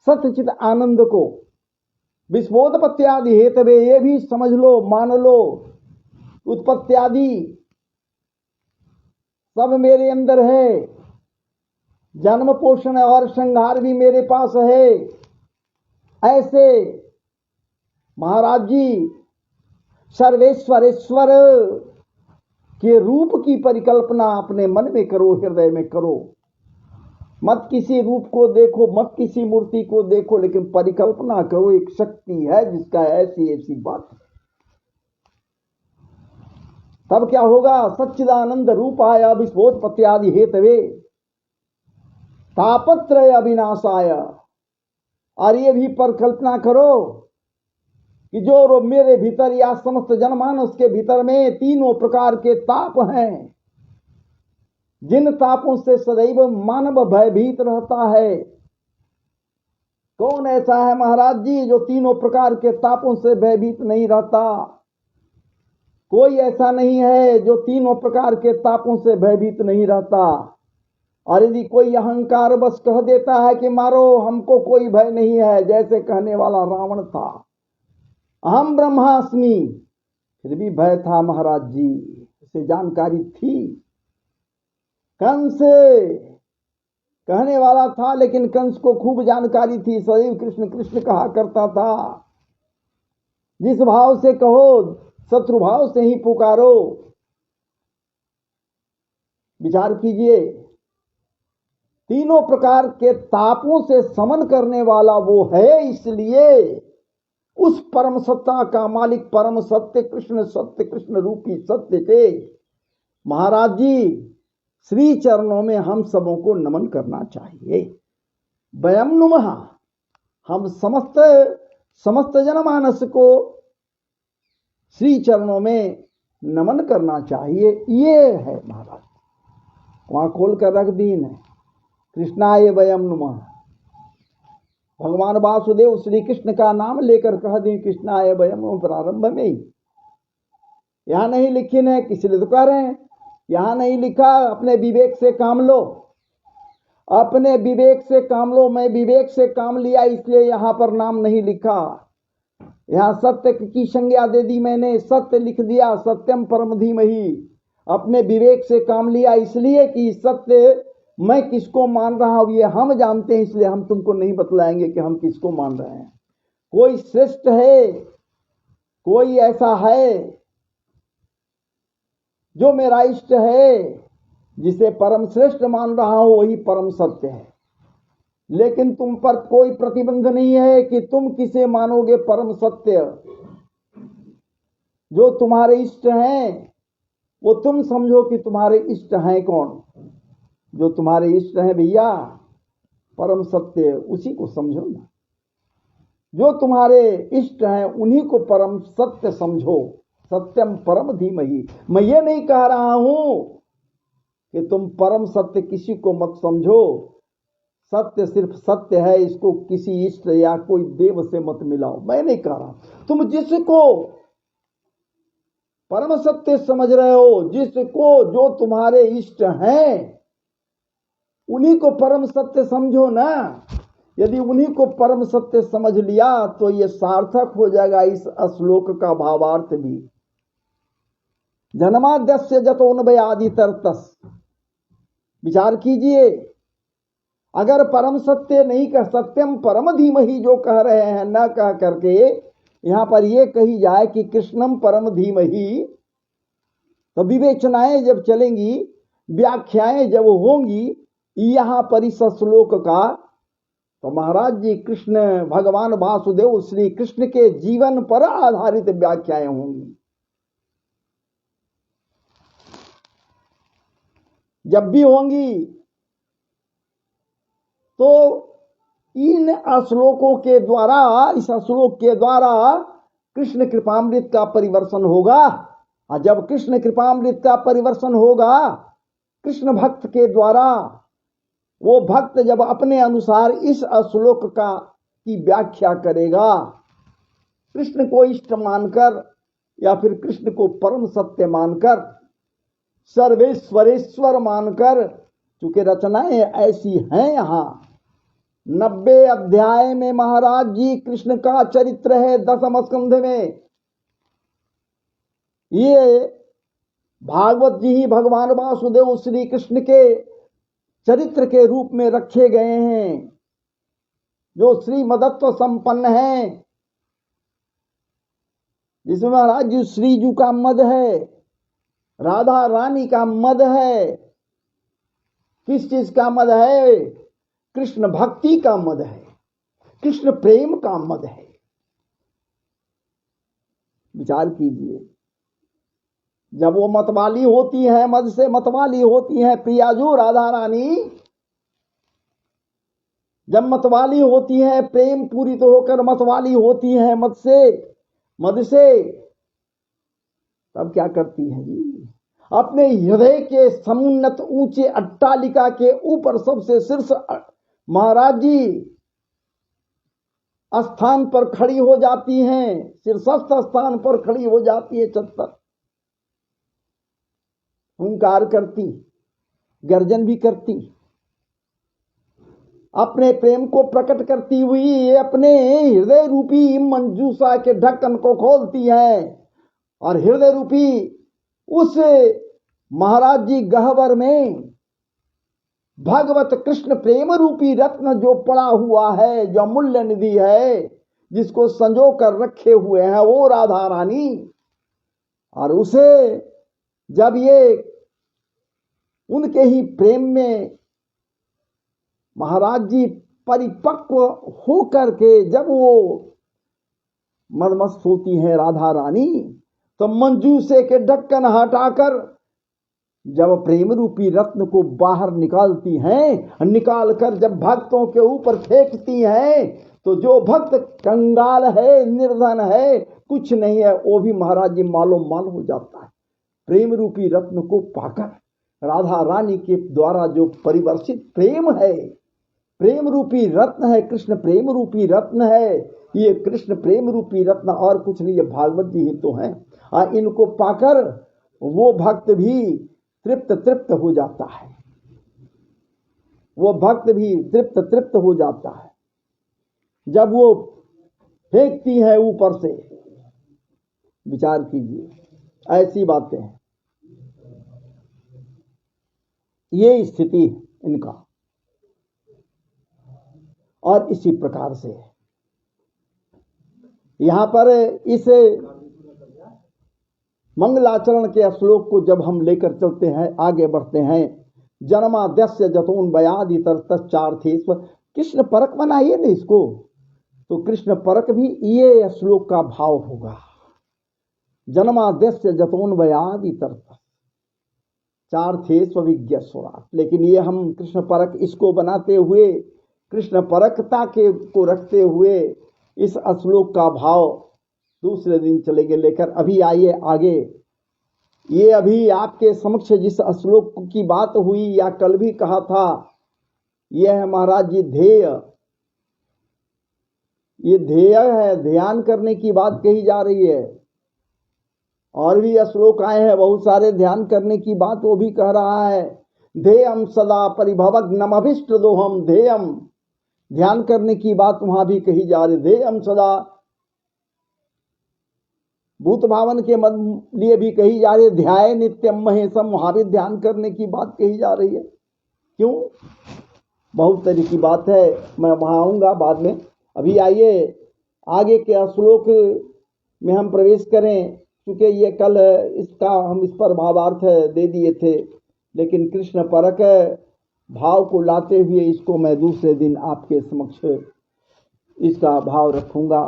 Speaker 1: सतचित आनंद को। विश्वोत्पत्त्यादि हेतवे, ये भी समझ लो, मान लो, उत्पत्त्यादि सब मेरे अंदर है, जन्म पोषण और संहार भी मेरे पास है। ऐसे महाराज जी सर्वेश्वरेश्वर के रूप की परिकल्पना अपने मन में करो, हृदय में करो। मत किसी रूप को देखो, मत किसी मूर्ति को देखो, लेकिन परिकल्पना करो एक शक्ति है जिसका ऐसी ऐसी बात है। तब क्या होगा? सच्चिदानंद रूपाय विश्वोत्पत्त्यादि हेतवे तापत्रय अविनाशाय। और ये भी परिकल्पना करो कि जो मेरे भीतर या समस्त जनमानस के भीतर में 3 प्रकार के ताप हैं, जिन तापों से सदैव मानव भयभीत रहता है। कौन ऐसा है महाराज जी जो 3 प्रकार के तापों से भयभीत नहीं रहता? कोई ऐसा नहीं है जो 3 प्रकार के तापों से भयभीत नहीं रहता। और यदि कोई अहंकार बस कह देता है कि मारो, हमको कोई भय नहीं है, जैसे कहने वाला रावण था, अहम ब्रह्मास्मि, फिर भी भय था महाराज जी, उसे जानकारी थी। कंस कहने वाला था, लेकिन कंस को खूब जानकारी थी, सदैव कृष्ण कृष्ण कहा करता था। जिस भाव से कहो, शत्रु भाव से ही पुकारो। विचार कीजिए, 3 प्रकार के तापों से समन करने वाला वो है, इसलिए उस परम सत्ता का मालिक परम सत्य कृष्ण रूपी सत्य के महाराज जी श्री चरणों में हम सबों को नमन करना चाहिए। वयम नुमः, हम समस्त जनमानस को श्री चरणों में नमन करना चाहिए। ये है महाराज, वहां खोल कर रख दी है, कृष्णाय वयम नुमः। भगवान वासुदेव श्री कृष्ण का नाम लेकर कह दी कृष्णाय वयम नुमः प्रारंभ में ही। यहां नहीं लिखी है, किस लिए तो कह रहे हैं, यहां नहीं लिखा अपने विवेक से काम लो, अपने विवेक से काम लो। मैं विवेक से काम लिया, इसलिए यहां पर नाम नहीं लिखा। यहां सत्य की संज्ञा दे दी मैंने, सत्य लिख दिया, सत्यम परम धीमहि। अपने विवेक से काम लिया, इसलिए कि सत्य मैं किसको मान रहा हूं ये हम जानते हैं, इसलिए हम तुमको नहीं बतलाएंगे कि हम किसको मान रहे हैं। कोई श्रेष्ठ है, कोई ऐसा है जो मेरा इष्ट है, जिसे परम श्रेष्ठ मान रहा हूं, वही परम सत्य है। लेकिन तुम पर कोई प्रतिबंध नहीं है कि तुम किसे मानोगे परम सत्य। जो तुम्हारे इष्ट हैं वो तुम समझो कि तुम्हारे इष्ट हैं कौन। जो तुम्हारे इष्ट हैं भैया परम सत्य, उसी को समझो ना। जो तुम्हारे इष्ट हैं उन्हीं को परम सत्य समझो। सत्यम परम धीमहि। मैं ये नहीं कह रहा हूं कि तुम परम सत्य किसी को मत समझो, सत्य सिर्फ सत्य है, इसको किसी इष्ट या कोई देव से मत मिलाओ। मैं नहीं कह रहा, तुम जिसको परम सत्य समझ रहे हो, जिसको जो तुम्हारे इष्ट हैं उन्हीं को परम सत्य समझो ना। यदि उन्हीं को परम सत्य समझ लिया तो ये सार्थक हो जाएगा इस श्लोक का भावार्थ भी। जन्माद्यस्य जतोन्वयादि तरतस, विचार कीजिए। अगर परम सत्य नहीं कह, सत्यम परम धीमहि जो कह रहे हैं, न कह करके यहां पर ये कही जाए कि कृष्णम परम धीमहि, तो विवेचनाएं जब चलेंगी, व्याख्याएं जब होंगी यहां पर इस श्लोक का, तो महाराज जी कृष्ण भगवान वासुदेव श्री कृष्ण के जीवन पर आधारित व्याख्याएं होंगी। जब भी होंगी तो इन श्लोकों के द्वारा, इस श्लोक के द्वारा कृष्ण कृपामृत का परिवर्तन होगा। और जब कृष्ण कृपामृत का परिवर्तन होगा कृष्ण भक्त के द्वारा, वो भक्त जब अपने अनुसार इस श्लोक का की व्याख्या करेगा, कृष्ण को इष्ट मानकर या फिर कृष्ण को परम सत्य मानकर, सर्वेश्वरेश्वर मानकर, चूंकि रचनाएं ऐसी हैं। यहां 90 अध्याय में महाराज जी कृष्ण का चरित्र है, 10वें स्कंध में। ये भागवत जी ही भगवान वासुदेव श्री कृष्ण के चरित्र के रूप में रखे गए हैं, जो श्रीमदत्व संपन्न है, जिसमें महाराज जी श्रीजू का मद है, राधा रानी का मद है। किस चीज का मद है? कृष्ण भक्ति का मद है, कृष्ण प्रेम का मद है। विचार कीजिए, जब वो मतवाली होती है, मद से मतवाली होती है प्रियाजू राधा रानी, जब मतवाली होती है, प्रेम पूरी तो होकर मतवाली होती है मद से, तब क्या करती है जी? अपने हृदय के समुन्नत ऊंचे अट्टालिका के ऊपर सबसे शीर्ष महाराज जी स्थान पर खड़ी हो जाती हैं, शीर्षस्थ स्थान पर खड़ी हो जाती है, चत्तर हुंकार करती, गर्जन भी करती, अपने प्रेम को प्रकट करती हुई अपने हृदय रूपी मंजूषा के ढक्कन को खोलती है, और हृदय रूपी उस महाराज जी गहवर में भगवत कृष्ण प्रेम रूपी रत्न जो पड़ा हुआ है, जो अमूल्य निधि है, जिसको संजो कर रखे हुए हैं, वो राधा रानी। और उसे जब ये उनके ही प्रेम में महाराज जी परिपक्व हो करके जब वो मदमस्त होती है राधा रानी, तो मंजूसे के ढक्कन हटाकर जब प्रेम रूपी रत्न को बाहर निकालती हैं, निकालकर जब भक्तों के ऊपर फेंकती हैं, तो जो भक्त कंगाल है, निर्धन है, कुछ नहीं है, वो भी महाराज जी मालो माल हो जाता है प्रेम रूपी रत्न को पाकर। राधा रानी के द्वारा जो परिवर्तित प्रेम है, प्रेम रूपी रत्न है, कृष्ण प्रेम रूपी रत्न है। ये कृष्ण प्रेम रूपी रत्न और कुछ नहीं, ये भागवत जी ही तो हैं। इनको पाकर वो भक्त भी तृप्त हो जाता है, वो भक्त भी तृप्त हो जाता है जब वो फेंकती है ऊपर से। विचार कीजिए, ऐसी बातें हैं, ये स्थिति है इनका। और इसी प्रकार से यहां पर इस मंगलाचरण के श्लोक को जब हम लेकर चलते हैं, आगे बढ़ते हैं, जन्माद्यस्य जतोन्वयादि तरतश्चार्थेष्व, कृष्ण परक बनाइए ना इसको, तो कृष्ण परक भी ये श्लोक का भाव होगा। जन्माद्यस्य जतोन्वयादि तरतश्चार्थेष्व विज्ञस्वरात्। लेकिन ये हम कृष्ण परक इसको बनाते हुए, कृष्ण परकता के को रखते हुए इस श्लोक का भाव दूसरे दिन चलेंगे लेकर। अभी आइए आगे, ये अभी आपके समक्ष जिस श्लोक की बात हुई, या कल भी कहा था यह है महाराज जी ध्येय। ये ध्येय है, ध्यान करने की बात कही जा रही है। और भी श्लोक आए हैं बहुत सारे ध्यान करने की बात, वो भी कह रहा है ध्येयम सदा परिभवग्नमभिष्ट दोहम ध्येयम। ध्यान करने की बात वहां भी कही जा रही। ध्येयम सदा भूत भावन के लिए भी कही जा रही है। ध्याय नित्यम महेशम, वहां भी ध्यान करने की बात कही जा रही है। क्यों? बहुत तरह की बात है, मैं वहां आऊंगा बाद में। अभी आइए आगे के श्लोक में हम प्रवेश करें, क्योंकि ये कल इसका हम इस पर भावार्थ दे दिए थे, लेकिन कृष्ण परक भाव को लाते हुए इसको मैं दूसरे दिन आपके समक्ष इसका भाव रखूंगा।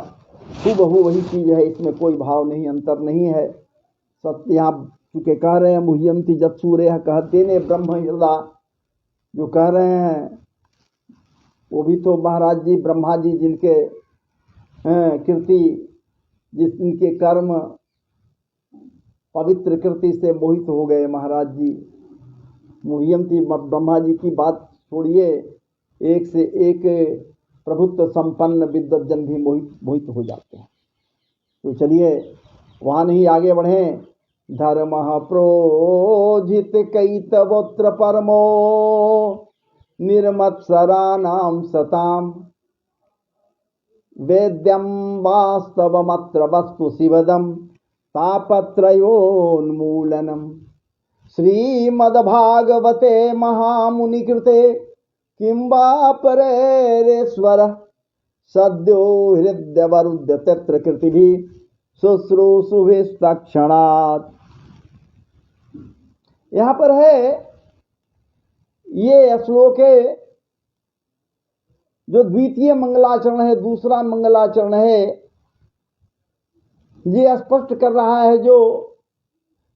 Speaker 1: हूबहू वही चीज है, इसमें कोई भाव नहीं, अंतर नहीं है। सत्य यहाँ चूंकि कह रहे हैं मुह्यंती जत्सूरे कहते ने ब्रह्म हृदय, जो कह रहे हैं वो भी तो महाराज जी ब्रह्मा जी जिनके कीर्ति, जिनके कर्म पवित्र कृति से मोहित हो गए महाराज जी। मुह्यंती ब्रह्मा जी की बात छोड़िए, एक से एक प्रभुत्व संपन्न विद्वत जन भी मोहित हो जाते हैं। तो चलिए वहां नहीं आगे बढ़े। धर्म प्रोजित कैतवोत्र परमो निर्मत्सराणाम सताम वेद्यम वास्तवमत्र वस्तु शिवदम तापत्रयोन्मूलनम। श्रीमद्भागवते महामुनिकृते किं वा परेरेश्वर सद्यो हृदयवरुद्ध तत्र कृतिभिः शुश्रूषुभिस्तक्षणात्। यहाँ पर है ये श्लोक है जो द्वितीय मंगलाचरण है, दूसरा मंगलाचरण है। ये स्पष्ट कर रहा है जो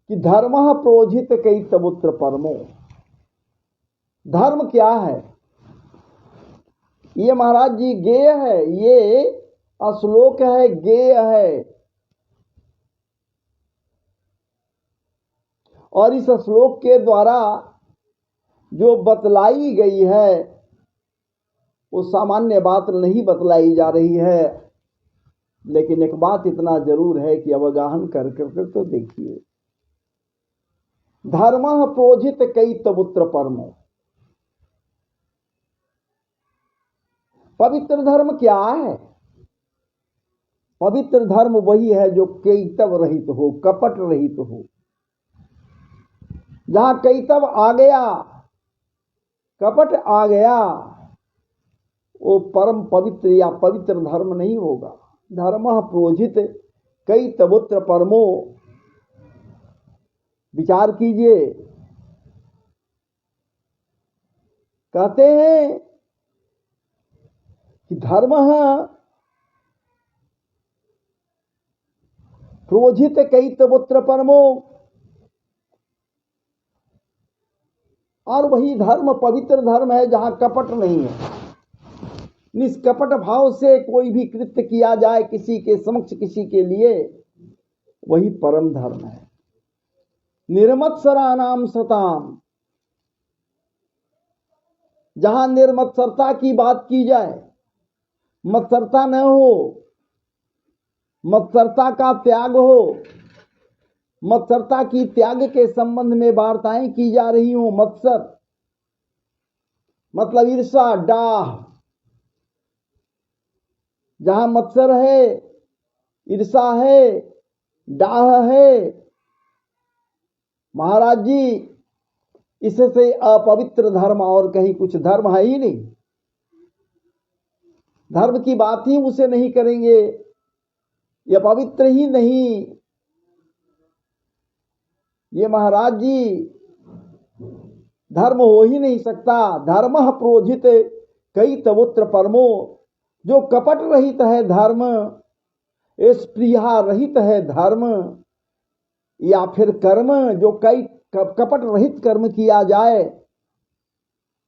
Speaker 1: कि धर्म प्रोजित कैतवोत्र परमो। धर्म क्या है? ये महाराज जी गेय है, ये श्लोक है, गेय है। और इस श्लोक के द्वारा जो बतलाई गई है वो सामान्य बात नहीं बतलाई जा रही है, लेकिन एक बात इतना जरूर है कि अवगाहन कर तो देखिए। धर्म प्रोजित कैतवोत्र परमो। पवित्र धर्म क्या है? पवित्र धर्म वही है जो कैतव रहित हो, कपट रहित हो। जहां कैतव आ गया, कपट आ गया, वो परम पवित्र या पवित्र धर्म नहीं होगा। धर्म प्रोजित कैतवोत्र परमो। विचार कीजिए, कहते हैं कि धर्म प्रोजित कैतवोत्र परमो, और वही धर्म पवित्र धर्म है जहां कपट नहीं है। निष्कपट भाव से कोई भी कृत्य किया जाए किसी के समक्ष, किसी के लिए, वही परम धर्म है। निर्मत्सराणाम सताम। जहां निर्मत्सरता की बात की जाए, मत्सरता न हो, मत्सरता का त्याग हो, मत्सरता की त्याग के संबंध में वार्ताएं की जा रही हो। मत्सर मतलब ईर्षा, डाह। जहां मत्सर है, ईर्षा है, डाह है, महाराज जी इससे अपवित्र धर्म और कहीं कुछ धर्म है ही नहीं। धर्म की बात ही उसे नहीं करेंगे, यह पवित्र ही नहीं। ये महाराज जी धर्म हो ही नहीं सकता। धर्म प्रोजित कैतवोत्र परमो। जो कपट रहित है धर्म, स्पृहा रहित है धर्म, या फिर कर्म जो कई कपट रहित कर्म किया जाए,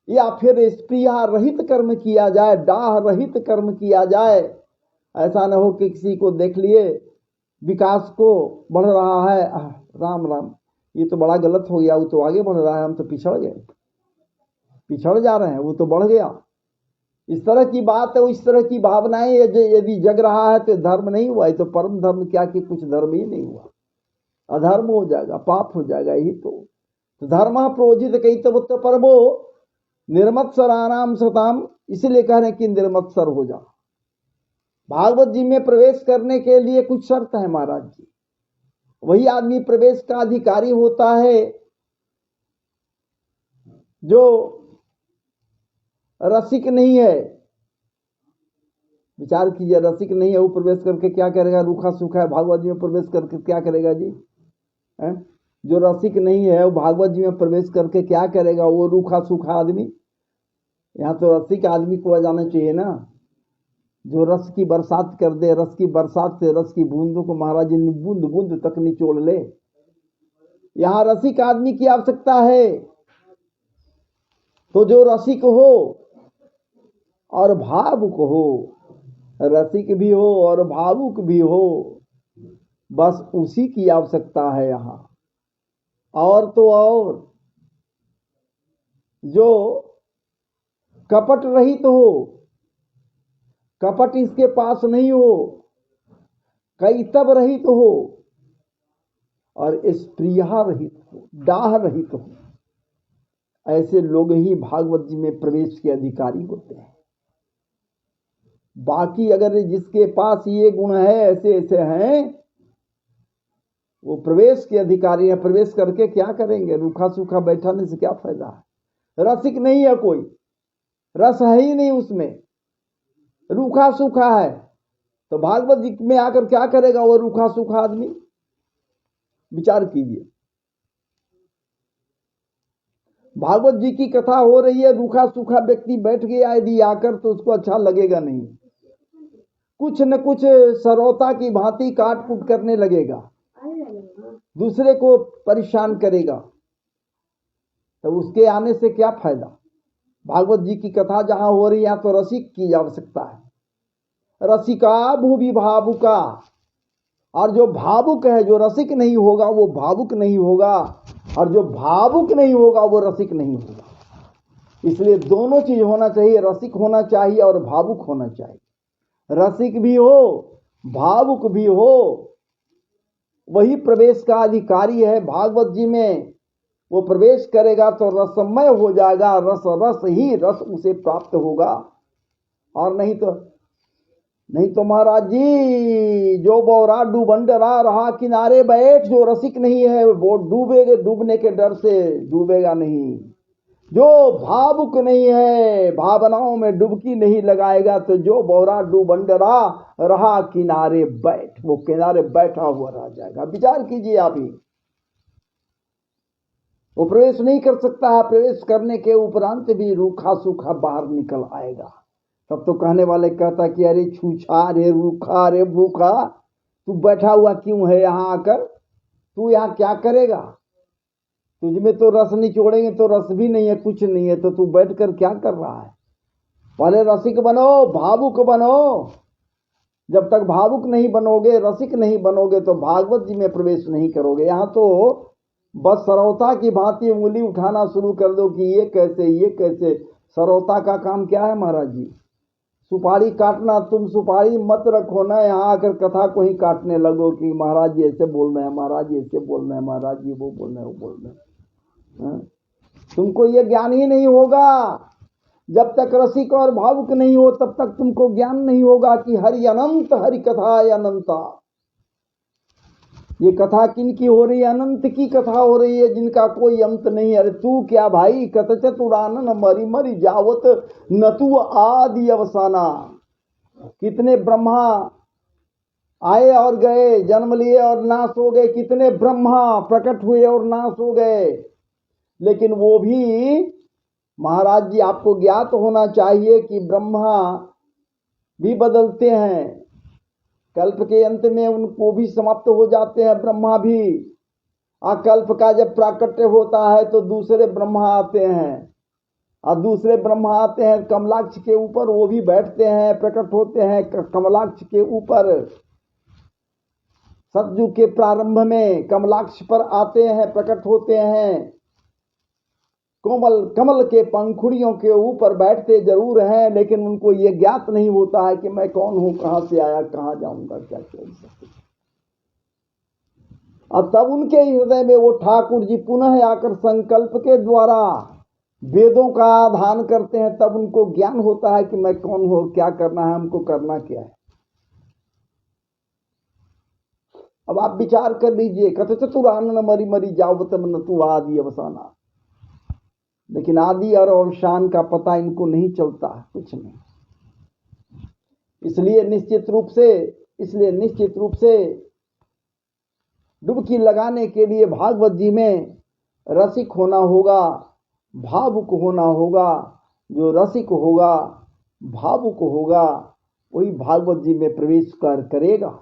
Speaker 1: या फिर स्पृहा रहित कर्म किया जाए, डाह रहित कर्म किया जाए। ऐसा न हो कि किसी को देख लिए विकास को बढ़ रहा है, राम राम ये तो बड़ा गलत हो गया, वो तो आगे बढ़ रहा है, हम तो पिछड़ गए। पिछड़ जा रहे हैं, वो तो बढ़ गया। इस तरह की बात है, इस तरह की भावनाएं यदि जग रहा है तो धर्म नहीं हुआ, तो परम धर्म क्या कि कुछ धर्म ही नहीं हुआ, अधर्म हो जाएगा, पाप हो जाएगा। यही तो धर्म प्रोजित कई तब परमो निर्मत्सराणाम सताम, इसलिए कह रहे हैं कि निर्मत्सर हो जा। भागवत जी में प्रवेश करने के लिए कुछ शर्त है महाराज जी। वही आदमी प्रवेश का अधिकारी होता है जो रसिक नहीं है। विचार कीजिए, रसिक नहीं है वो प्रवेश करके क्या करेगा? रूखा सूखा है, भागवत जी में प्रवेश करके क्या करेगा जी? है? जो रसिक नहीं है वो भागवत जी में प्रवेश करके क्या करेगा? वो रूखा सूखा आदमी। यहाँ तो रसिक आदमी को आ जाना चाहिए ना, जो रस की बरसात कर दे, रस की बरसात से रस की बूंदों को महाराज जी बूंद बूंद तक निचोड़ ले। यहाँ रसिक आदमी की आवश्यकता है। तो जो रसिक हो और भावुक हो, रसिक भी हो और भावुक भी हो, बस उसी की आवश्यकता है यहाँ। और तो और जो कपट रहित हो, कपट इसके पास नहीं हो, कैतव रहित हो और स्प्रिया रहित हो, डाह रहित हो, ऐसे लोग ही भागवत जी में प्रवेश के अधिकारी होते हैं। बाकी अगर जिसके पास ये गुण है, ऐसे ऐसे हैं, वो प्रवेश के अधिकारी हैं। प्रवेश करके क्या करेंगे? रूखा सूखा बैठाने से क्या फायदा है? रसिक नहीं है कोई, रस है ही नहीं उसमें, रूखा सूखा है, तो भागवत जी में आकर क्या करेगा वो रूखा सूखा आदमी? विचार कीजिए। भागवत जी की कथा हो रही है, रूखा सूखा व्यक्ति बैठ गया यदि आकर, तो उसको अच्छा लगेगा नहीं, कुछ न कुछ सरौता की भांति काट कूट करने लगेगा, दूसरे को परेशान करेगा। तो उसके आने से क्या फायदा? भागवत जी की कथा जहां हो रही है तो रसिक की आवश्यकता है। रसिका भूवि भावुका, और जो भावुक है, जो रसिक नहीं होगा वो भावुक नहीं होगा, और जो भावुक नहीं होगा वो रसिक नहीं होगा। इसलिए दोनों चीज होना चाहिए, रसिक होना चाहिए और भावुक होना चाहिए। रसिक भी हो, भावुक भी हो, वही प्रवेश का अधिकारी है। भागवत जी में वो प्रवेश करेगा तो रसमय हो जाएगा, रस रस ही रस उसे प्राप्त होगा। और नहीं तो महाराज जी, जो बौरा डूबंडरा रहा किनारे बैठ, जो रसिक नहीं है वो डूबेगा, डूबने के डर से डूबेगा नहीं। जो भावुक नहीं है, भावनाओं में डुबकी नहीं लगाएगा, तो जो बौरा डूबंडरा रहा किनारे बैठ, वो किनारे बैठा हुआ रह जाएगा। विचार कीजिए आप ही, वो प्रवेश नहीं कर सकता है। प्रवेश करने के उपरांत भी रूखा सूखा बाहर निकल आएगा। तब तो कहने वाले कहता कि अरे छूछा, रे रूखा, रे भूखा, तू बैठा हुआ क्यों है यहाँ आकर? तू यहाँ क्या करेगा? तुझमें तो रस निचोड़ेंगे तो रस भी नहीं है, कुछ नहीं है, तो तू बैठकर क्या कर रहा है? पहले रसिक बनो, भावुक बनो। जब तक भावुक नहीं बनोगे, रसिक नहीं बनोगे, तो भागवत जी में प्रवेश नहीं करोगे। यहाँ तो बस सरौता की भांति उंगली उठाना शुरू कर दो कि ये कैसे, ये कैसे। सरौता का काम क्या है महाराज जी? सुपारी काटना। तुम सुपारी मत रखो ना, यहाँ आकर कथा को ही काटने लगो कि महाराज जी ऐसे बोल रहे हैं, महाराज जी ऐसे बोल रहे हैं, महाराज जी वो बोल रहे हैं, वो बोल रहे हैं। तुमको ये ज्ञान ही नहीं होगा। जब तक रसिक और भावुक नहीं हो तब तक तुमको ज्ञान नहीं होगा कि हरि अनंत, हरि कथा अनंता। ये कथा किन की हो रही है? अनंत की कथा हो रही है, जिनका कोई अंत नहीं। अरे तू क्या भाई, कत चतुरानन मरी मरी जावत न तू आदि अवसाना। कितने ब्रह्मा आए और गए, जन्म लिए और नाश हो गए, कितने ब्रह्मा प्रकट हुए और नाश हो गए। लेकिन वो भी महाराज जी आपको ज्ञात होना चाहिए कि ब्रह्मा भी बदलते हैं, कल्प के अंत में उनको भी समाप्त हो जाते हैं ब्रह्मा भी। अकल्प का जब प्राकट्य होता है तो दूसरे ब्रह्मा आते हैं, और दूसरे ब्रह्मा आते हैं कमलाक्ष के ऊपर, वो भी बैठते हैं, प्रकट होते हैं कमलाक्ष के ऊपर। सतयुग के प्रारंभ में कमलाक्ष पर आते हैं, प्रकट होते हैं। कोमल कमल के पंखुड़ियों के ऊपर बैठते जरूर हैं, लेकिन उनको ये ज्ञात नहीं होता है कि मैं कौन हूं, कहां से आया, कहां जाऊंगा, क्या क्या। और तब उनके हृदय में वो ठाकुर जी पुनः आकर संकल्प के द्वारा वेदों का आधान करते हैं, तब उनको ज्ञान होता है कि मैं कौन हूं, क्या करना है, हमको करना क्या है। अब आप विचार कर लीजिए, कथ चतुरानन मरी मरी जावत न तू आदि अवसाना, लेकिन आदि और अवसान का पता इनको नहीं चलता कुछ नहीं। इसलिए निश्चित रूप से डुबकी लगाने के लिए भागवत जी में रसिक होना होगा, भावुक होना होगा। जो रसिक होगा, भावुक होगा, वही भागवत जी में प्रवेश करेगा,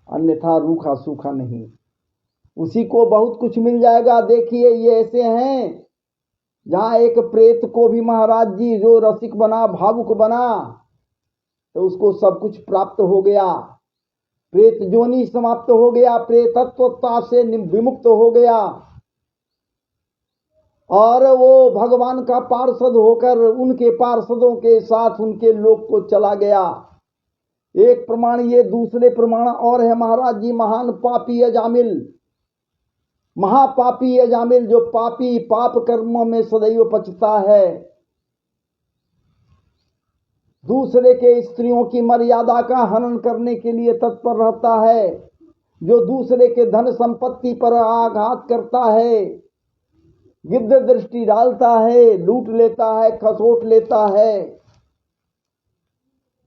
Speaker 1: अन्यथा रूखा सूखा नहीं। उसी को बहुत कुछ मिल जाएगा। देखिए, ये ऐसे हैं जहां एक प्रेत को भी महाराज जी जो रसिक बना, भावुक बना, तो उसको सब कुछ प्राप्त हो गया, प्रेत जोनी समाप्त हो गया, प्रेतत्वता से विमुक्त हो गया, और वो भगवान का पार्षद होकर उनके पार्षदों के साथ उनके लोक को चला गया। एक प्रमाण ये, दूसरे प्रमाण और है महाराज जी, महान पापी अजामिल, महापापी अजामिल, जो पापी पाप कर्मों में सदैव पचता है, दूसरे के स्त्रियों की मर्यादा का हनन करने के लिए तत्पर रहता है, जो दूसरे के धन संपत्ति पर आघात करता है, गिद्ध दृष्टि डालता है, लूट लेता है, खसोट लेता है,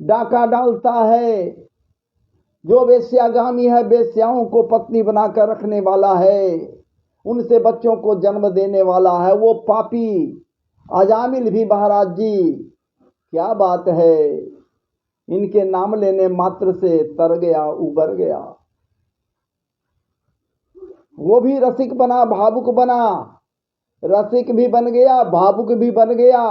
Speaker 1: डाका डालता है, जो वेश्यागामी है, वेश्याओं को पत्नी बनाकर रखने वाला है, उनसे बच्चों को जन्म देने वाला है, वो पापी अजामिल भी महाराज जी क्या बात है, इनके नाम लेने मात्र से तर गया, उबर गया। वो भी रसिक बना, भावुक बना, रसिक भी बन गया, भावुक भी बन गया।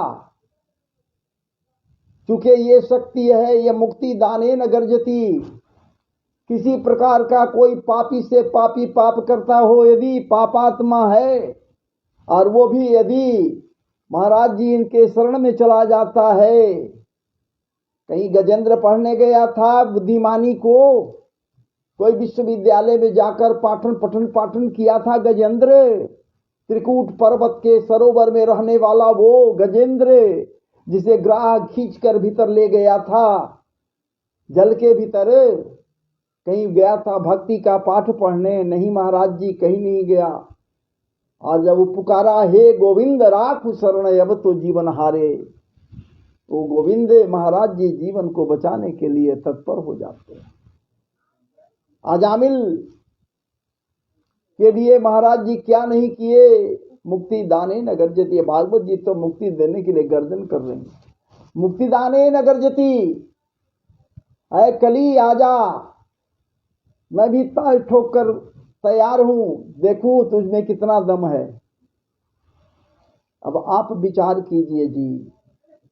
Speaker 1: चूंकि ये शक्ति है, ये मुक्ति दाने न गर्जती। किसी प्रकार का कोई पापी से पापी पाप करता हो, यदि पापात्मा है, और वो भी यदि महाराज जी इनके शरण में चला जाता है। कहीं गजेंद्र पढ़ने गया था बुद्धिमानी को, कोई विश्वविद्यालय में जाकर पाठन किया था गजेंद्र, त्रिकूट पर्वत के सरोवर में रहने वाला वो गजेंद्र, जिसे ग्राह खींचकर भीतर ले गया था, जल के भीतर कहीं गया था भक्ति का पाठ पढ़ने, नहीं महाराज जी कहीं नहीं गया। और जब वो पुकारा, हे गोविंद राख शरण अब तो जीवन हारे, तो गोविंद महाराज जी जीवन को बचाने के लिए तत्पर हो जाते हैं। अजामिल के लिए महाराज जी क्या नहीं किए, मुक्ति दाने न गर्जती। भागवत जी तो मुक्ति देने के लिए गर्जन कर रहे हैं, मुक्ति दाने न गर्जती, ऐ कली आजा, मैं भी ताल ठोक कर तैयार हूं, देखूं तुझमें कितना दम है। अब आप विचार कीजिए जी,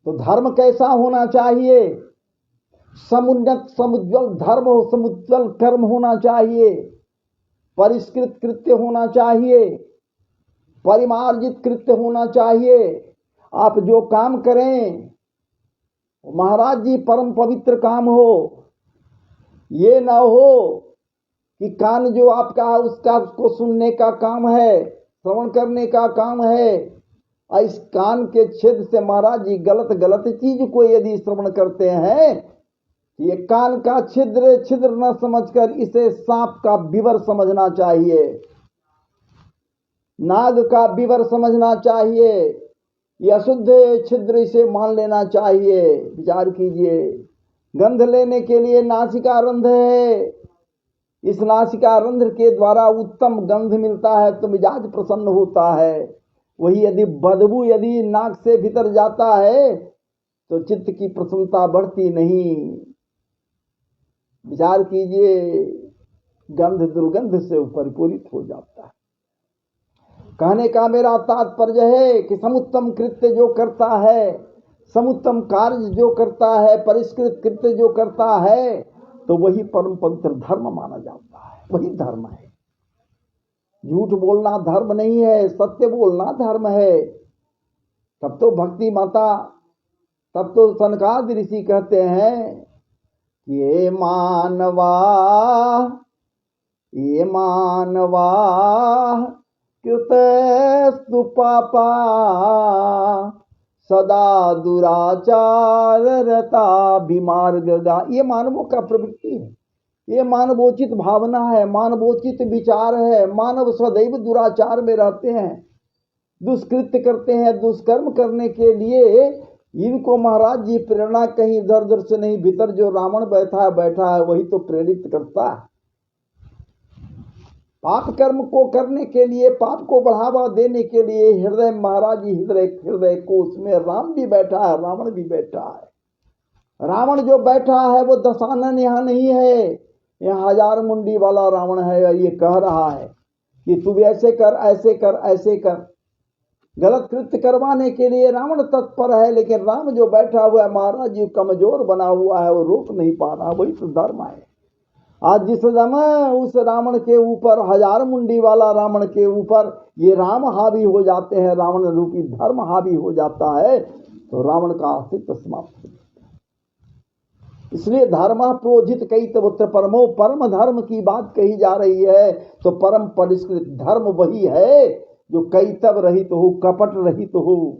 Speaker 1: तो धर्म कैसा होना चाहिए, समुन्नत समुज्वल धर्म हो, समुज्वल कर्म होना चाहिए, परिष्कृत कृत्य होना चाहिए, परिमार्जित कृत्य होना चाहिए। आप जो काम करें महाराज जी परम पवित्र काम हो, ये ना हो कि कान जो आपका उसका उसको सुनने का काम है, श्रवण करने का काम है, इस कान के छेद से महाराज जी गलत चीज को यदि श्रवण करते हैं, ये कान का छिद्र न समझकर इसे सांप का विवर समझना चाहिए, नाग का विवर समझना चाहिए, ये अशुद्ध छिद्र इसे मान लेना चाहिए। विचार कीजिए, गंध लेने के लिए नासिका रंध्र है, इस नासिका रंध्र के द्वारा उत्तम गंध मिलता है तो मिजाज प्रसन्न होता है। वही यदि बदबू यदि नाक से भीतर जाता है तो चित्त की प्रसन्नता बढ़ती नहीं। विचार कीजिए, गंध दुर्गंध से परिपूरित हो जाता है। कहने का मेरा तात्पर्य है कि समुत्तम कृत्य जो करता है, समुत्तम कार्य जो करता है, परिष्कृत कृत्य जो करता है, तो वही परम पवित्र धर्म माना जाता है, वही धर्म है। झूठ बोलना धर्म नहीं है, सत्य बोलना धर्म है। तब तो भक्ति माता, तब तो सनकादि ऋषि कहते हैं कि ये मानवा कृतस्तु पापा सदा दुराचार रता विमार्गगा। ये मानवों का प्रवृत्ति है, ये मानवोचित भावना है, मानवोचित विचार है। मानव सदैव दुराचार में रहते हैं, दुष्कृत्य करते हैं। दुष्कर्म करने के लिए इनको महाराज जी प्रेरणा कहीं इधर उधर से नहीं, भीतर जो रावण बैठा है वही तो प्रेरित करता है। पाप कर्म को करने के लिए, पाप को बढ़ावा देने के लिए हृदय, महाराज जी हृदय को उसमें राम भी बैठा है, रावण भी बैठा है। रावण जो बैठा है वो दशानन यहाँ नहीं है, यहाँ 1000 मुंडी वाला रावण है। ये कह रहा है कि तू ऐसे कर, ऐसे कर, ऐसे कर। गलत कृत्य करवाने के लिए रावण तत्पर है, लेकिन राम जो बैठा हुआ है महाराज जी कमजोर बना हुआ है, वो रोक नहीं पा रहा। वही तो धर्म है। आज जिस समय उस रावण के ऊपर, 1000 मुंडी वाला रावण के ऊपर ये राम हावी हो जाते हैं, रावण रूपी धर्म हावी हो जाता है, तो रावण का अस्तित्व समाप्त हो जाता है। इसलिए धर्म प्रोजित कई तवत्र परमो, परम धर्म की बात कही जा रही है। तो परम परिष्कृत धर्म वही है जो कैतव रहित हो, कपट रहित हो।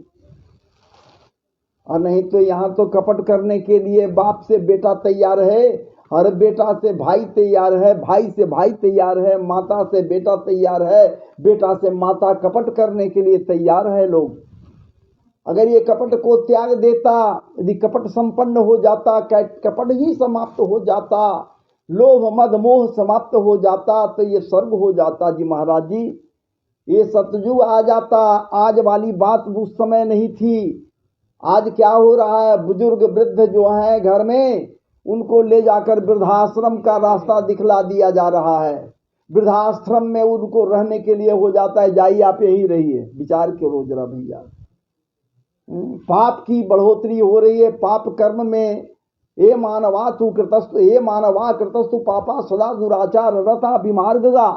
Speaker 1: और नहीं तो यहाँ तो कपट करने के लिए बाप से बेटा तैयार है, और बेटा से भाई तैयार है, भाई से भाई तैयार है, माता से बेटा तैयार है, बेटा से माता कपट करने के लिए तैयार है लोग। अगर ये कपट को त्याग देता, यदि कपट संपन्न हो जाता, कपट ही समाप्त हो जाता, लोभ मद मोह समाप्त हो जाता, तो ये स्वर्ग हो जाता जी महाराज जी। ये सतयुग आ जाता। आज वाली बात उस समय नहीं थी। आज क्या हो रहा है, बुजुर्ग वृद्ध जो हैं घर में, उनको ले जाकर वृद्धाश्रम का रास्ता दिखला दिया जा रहा है। वृद्धाश्रम में उनको रहने के लिए हो जाता है, जाइए आप यहीं रहिए। विचार करो जरा भैया, पाप की बढ़ोतरी हो रही है। पाप कर्म में ए मानवा कृतस्तु पापा सदा दुराचार रता विमार्गगा।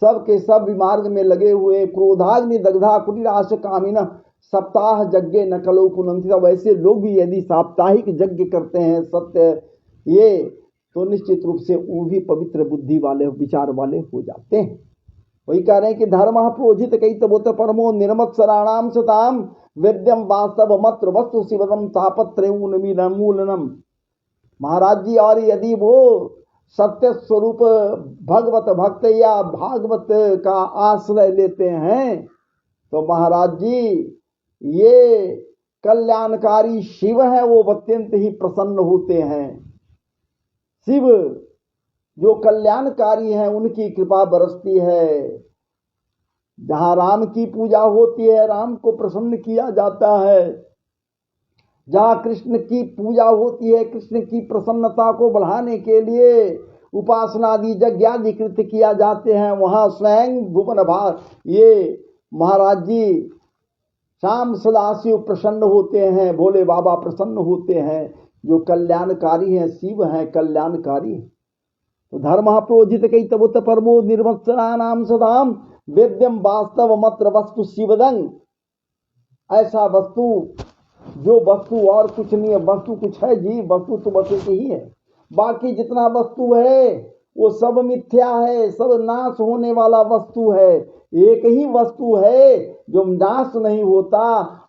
Speaker 1: सब के सब विमार्ग में लगे हुए। क्रोधाग्नि दग्धा कुटिराश कामिना सप्ताह यज्ञ न कलो पुनंतिता। वैसे लोग भी यदि साप्ताहिक यज्ञ करते हैं सत्य ये, तो निश्चित रूप से वो भी पवित्र बुद्धि वाले, विचार वाले हो जाते हैं। वही कह रहे हैं कि धर्म प्रोजित कई तबोत परमो निर्मत्सराणाम सताम वेद्यम वास्तव मत्र वस्तु शिवदम तापत्रयूनमीलनम। महाराज जी, और यदि वो सत्य स्वरूप भगवत भक्त या भागवत का आश्रय लेते हैं, तो महाराज जी ये कल्याणकारी शिव है, वो अत्यंत ही प्रसन्न होते हैं। शिव जो कल्याणकारी हैं, उनकी कृपा बरसती है। जहां राम की पूजा होती है, राम को प्रसन्न किया जाता है। जहां कृष्ण की पूजा होती है, कृष्ण की प्रसन्नता को बढ़ाने के लिए उपासनादि यज्ञादि कृत्य किया जाते हैं, वहां स्वयं भुवन भाग ये महाराज जी श्याम सदाशिव प्रसन्न होते हैं, भोले बाबा प्रसन्न होते हैं। जो कल्याणकारी हैं, शिव हैं कल्याणकारी। तो धर्म प्रोजित कई तबुत परमो निर्मत्सराणाम सदाम वेद्यम वास्तव मत्र वस्तु शिवदंग। ऐसा वस्तु, जो वस्तु और कुछ नहीं है। वस्तु कुछ है जी, वस्तु तो बस एक ही है। बाकी जितना वस्तु है वो सब मिथ्या है, सब नाश होने वाला वस्तु है। एक ही वस्तु है जो नाश नहीं होता।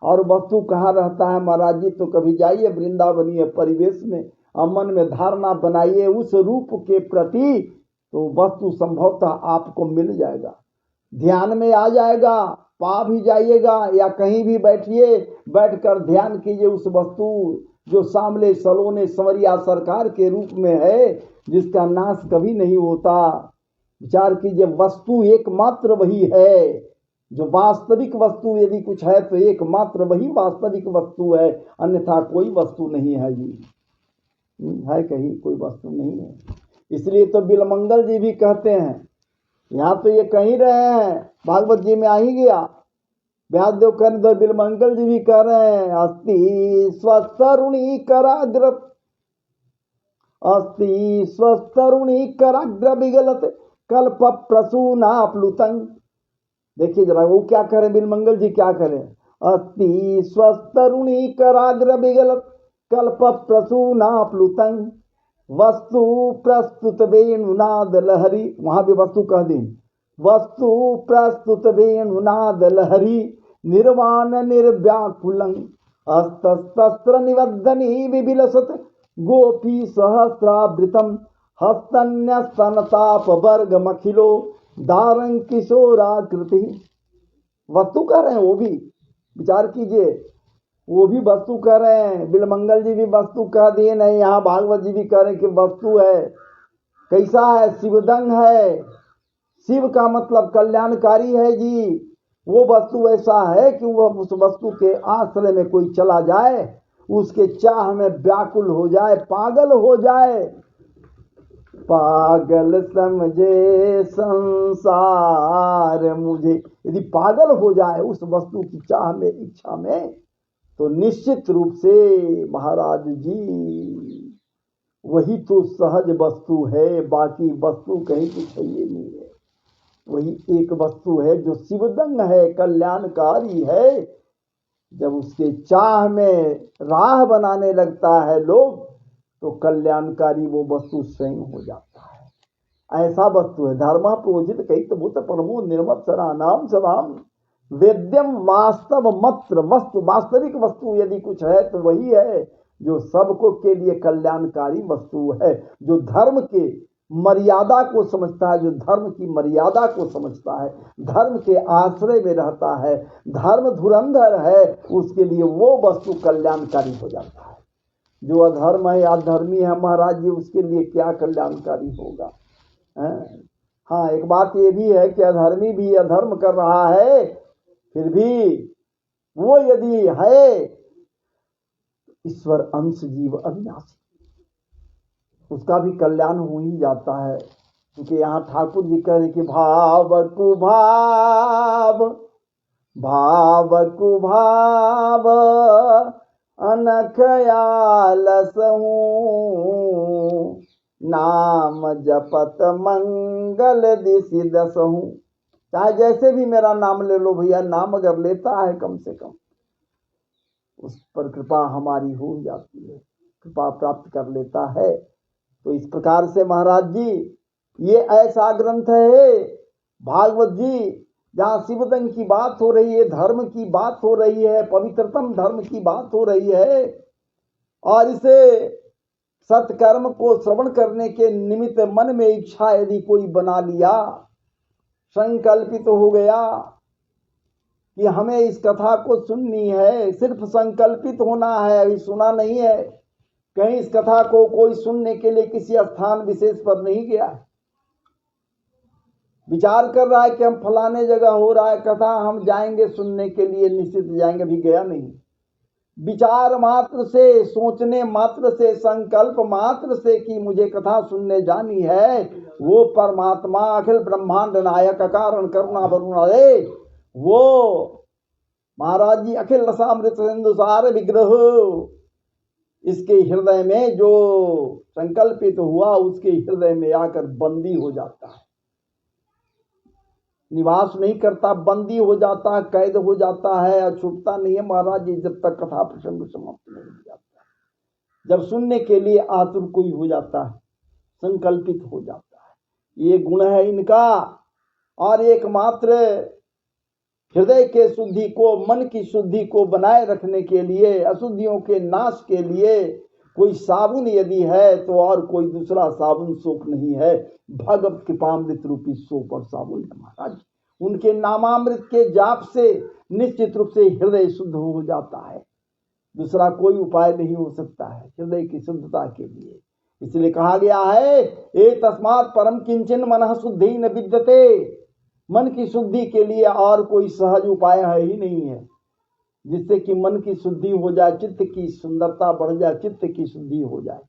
Speaker 1: और वस्तु कहाँ रहता है महाराज जी? तो कभी जाइए वृंदावनीय परिवेश में, मन में धारणा बनाइए उस रूप के प्रति, तो वस्तु संभवतः आपको मिल जाएगा, ध्यान में आ जाएगा। पा भी जाइएगा या कहीं भी बैठिए, बैठकर ध्यान कीजिए उस वस्तु जो सामले सलोने संवरिया सरकार के रूप में है, जिसका नाश कभी नहीं होता। विचार कीजिए, वस्तु एकमात्र वही है जो वास्तविक वस्तु यदि कुछ है तो एकमात्र वही वास्तविक वस्तु है, अन्यथा कोई वस्तु नहीं है जी। है कहीं कोई वस्तु नहीं है। इसलिए तो बिलमंगल जी भी कहते हैं, यहाँ तो ये कहीं रहे हैं, भागवत जी में आ ही गया। व्यासदेव कहने बिलमंगल जी भी कह रहे हैं, अस्ति स्वस्तरुणी कराग्र, अस्ति स्वस्तरुणी कराग्र विगलत कल्प प्रसूना प्लुतंग। देखिए जरा वो क्या करें, बिलमंगल जी क्या करें। अस्ति स्वस्तरुणी कराग्र विगलत कल्प प्रसूना प्लुतं वस्तु प्रस्तुत वेणुनाद लहरी, वहां भी वस्तु कह दी, वस्तु प्रस्तुत वेणुनाद लहरी निर्वाण निर्व्याकुलं हस्तस्त्र निवद्धनी विबिलसत गोपी सहस्रावृतम हस्तन्यस्तनताप वर्ग मखिलो दारं किशोराकृति। वस्तु कह रहे हैं, वो भी विचार कीजिए, वो भी वस्तु कह रहे हैं। बिलमंगल जी भी वस्तु कह दिए, नहीं यहाँ भागवत जी भी कह रहे हैं कि वस्तु है। कैसा है? शिवदंग है। शिव का मतलब कल्याणकारी है जी। वो वस्तु ऐसा है कि वह उस वस्तु के आश्रय में कोई चला जाए, उसके चाह में व्याकुल हो जाए, पागल हो जाए। पागल समझे संसार मुझे, यदि पागल हो जाए उस वस्तु की चाह में, इच्छा में, तो निश्चित रूप से महाराज जी वही तो सहज वस्तु है, बाकी वस्तु कहीं कुछ है ये नहीं है। वही एक वस्तु है जो शिवदंग है, कल्याणकारी है। जब उसके चाह में राह बनाने लगता है लोग, तो कल्याणकारी वो वस्तु स्वयं हो जाता है। ऐसा वस्तु है। धर्म प्रोजित कई तो भूत परमो निर्मत्सरा नाम सदाम वेद्यम वास्तव मात्र वस्तु। वास्तविक वस्तु यदि कुछ है तो वही है जो सबको के लिए कल्याणकारी वस्तु है, जो धर्म के मर्यादा को समझता है, जो धर्म की मर्यादा को समझता है, धर्म के आश्रय में रहता है, धर्म धुरंधर है, उसके लिए वो वस्तु कल्याणकारी हो जाता है। जो अधर्म है, अधर्मी है महाराज जी, उसके लिए क्या कल्याणकारी होगा? हाँ, एक बात ये भी है कि अधर्मी भी अधर्म कर रहा है, फिर भी वो यदि है ईश्वर अंश जीव अविनाशी, उसका भी कल्याण हो ही जाता है। क्योंकि यहाँ ठाकुर जी कह रहे कि भाव कुभाव, भाव कुभाव अनखयाल सहूं नाम जपत मंगल दिशि दसहूं। चाहे जैसे भी मेरा नाम ले लो भैया, नाम अगर लेता है कम से कम उस पर कृपा हमारी हो जाती है, कृपा प्राप्त कर लेता है। तो इस प्रकार से महाराज जी ये ऐसा ग्रंथ है भागवत जी, जहाँ शिवदंग की बात हो रही है, धर्म की बात हो रही है, पवित्रतम धर्म की बात हो रही है, और इसे सत्कर्म को श्रवण करने के निमित्त मन में इच्छा यदि कोई बना लिया, संकल्पित हो गया कि हमें इस कथा को सुननी है, सिर्फ संकल्पित होना है, अभी सुना नहीं है, कहीं इस कथा को कोई सुनने के लिए किसी स्थान विशेष पर नहीं गया, विचार कर रहा है कि हम फलाने जगह हो रहा है कथा, हम जाएंगे सुनने के लिए, निश्चित जाएंगे, भी गया नहीं। विचार मात्र से, सोचने मात्र से, संकल्प मात्र से कि मुझे कथा सुनने जानी है, वो परमात्मा अखिल ब्रह्मांड नायक कारण करुणा वरुणा रे, वो महाराज जी अखिल रसामृत सिंधुसार विग्रह, इसके हृदय में जो संकल्पित हुआ उसके हृदय में आकर बंदी हो जाता है, निवास नहीं करता, बंदी हो जाता है, कैद हो जाता है, छूटता नहीं है महाराज जी जब तक कथा प्रसंग समाप्त नहीं हो जाता। जब सुनने के लिए आतुर कोई हो जाता है, संकल्पित हो जाता है, ये गुण है इनका। और एकमात्र हृदय के शुद्धि को, मन की शुद्धि को बनाए रखने के लिए, अशुद्धियों के नाश के लिए कोई साबुन यदि है तो और कोई दूसरा साबुन सोप नहीं है, भगवत कृपामृत रूपी सोप और साबुन है महाराज। उनके नामामृत के जाप से निश्चित रूप से हृदय शुद्ध हो जाता है, दूसरा कोई उपाय नहीं हो सकता है हृदय की शुद्धता के लिए। इसलिए कहा गया है ए तस्मात् परम किंचन मनः शुद्धि न विद्यते, मन की शुद्धि के लिए और कोई सहज उपाय है ही नहीं है जिससे कि मन की शुद्धि हो जाए, चित्त की सुंदरता बढ़ जाए, चित्त की शुद्धि हो जाए।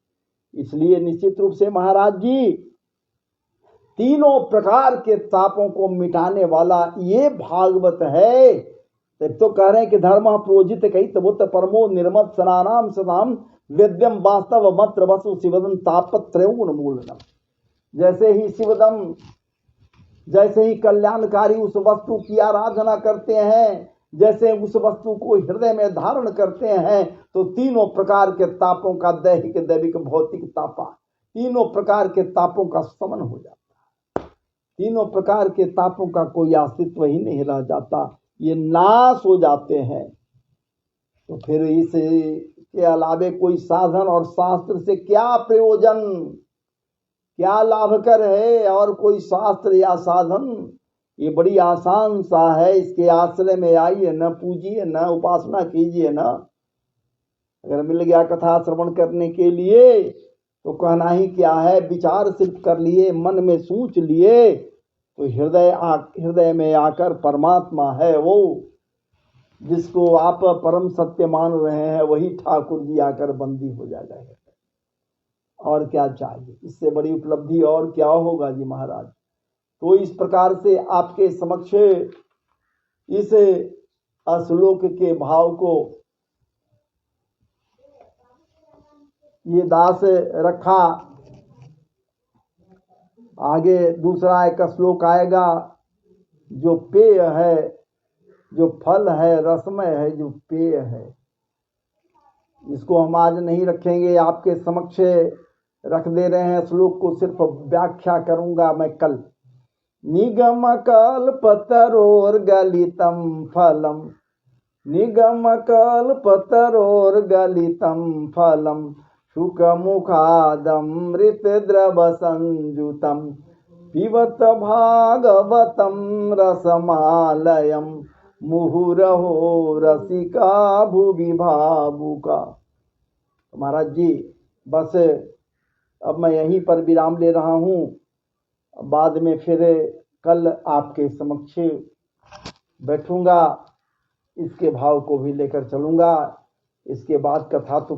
Speaker 1: इसलिए निश्चित रूप से महाराज जी तीनों प्रकार के तापों को मिटाने वाला ये भागवत है। तब तो कह रहे हैं कि धर्म प्रोजित कही तबुत परमो निर्मत सनानाम सदाम वेद्यम वास्तव मत्र वसु शिवदम तापत्रयोन्मूलनम। जैसे ही शिवदम, जैसे ही कल्याणकारी उस वस्तु की आराधना करते हैं, जैसे उस वस्तु को हृदय में धारण करते हैं तो तीनों प्रकार के तापों का, दैहिक दैविक भौतिक तापा, तीनों प्रकार के तापों का शमन हो जाता है। तीनों प्रकार के तापों का कोई अस्तित्व ही नहीं रह जाता, ये नाश हो जाते हैं। तो फिर इसके अलावे कोई साधन और शास्त्र से क्या प्रयोजन, क्या लाभकर है और कोई शास्त्र या साधन? ये बड़ी आसान सा है, इसके आश्रय में आइए, न पूजिए, न उपासना कीजिए, न अगर मिल गया कथा श्रवण करने के लिए तो कहना ही क्या है। विचार सिर्फ कर लिए, मन में सोच लिए तो हृदय में आकर परमात्मा है वो, जिसको आप परम सत्य मान रहे हैं, वही ठाकुर जी आकर बंदी हो जाएगा। और क्या चाहिए, इससे बड़ी उपलब्धि और क्या होगा जी महाराज। तो इस प्रकार से आपके समक्ष इस श्लोक के भाव को ये दास रखा। आगे दूसरा एक श्लोक आएगा, जो पेय है, जो फल है, रसमय है, जो पेय है, इसको हम आज नहीं रखेंगे, आपके समक्ष रख दे रहे हैं। श्लोक को सिर्फ व्याख्या करूंगा मैं कल। निगम कल्पतरोर्गलितं फलम, निगम कल्पतरोर्गलितं फलम, शुकमुखादमृत द्रव संयुतम, पिबत भागवतं रसमालयं, मुहुरहो रसिका भुवि भावुका। महाराज जी बस अब मैं यहीं पर विराम ले रहा हूँ, बाद में फिर कल आपके समक्ष बैठूंगा, इसके भाव को भी लेकर चलूंगा। इसके बाद कथा तो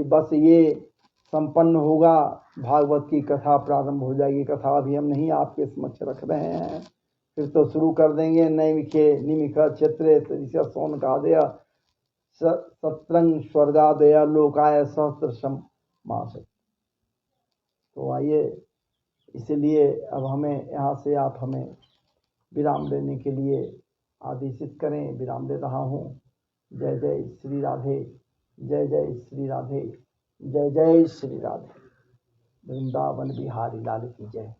Speaker 1: बस ये संपन्न होगा, भागवत की कथा प्रारंभ हो जाएगी। कथा अभी हम नहीं आपके समक्ष रख रहे हैं, फिर तो शुरू कर देंगे। नैमिखे निमिख क्षेत्रे सोन का दया सत्रंग स्वर्गादया लोकाय सहस्त्रशम मास। तो आइए, इसलिए अब हमें यहाँ से आप हमें विराम लेने के लिए आदेशित करें। विराम ले रहा हूँ। जय जय श्री राधे, जय जय श्री राधे, जय जय श्री राधे। वृंदावन बिहारी लाल की जय।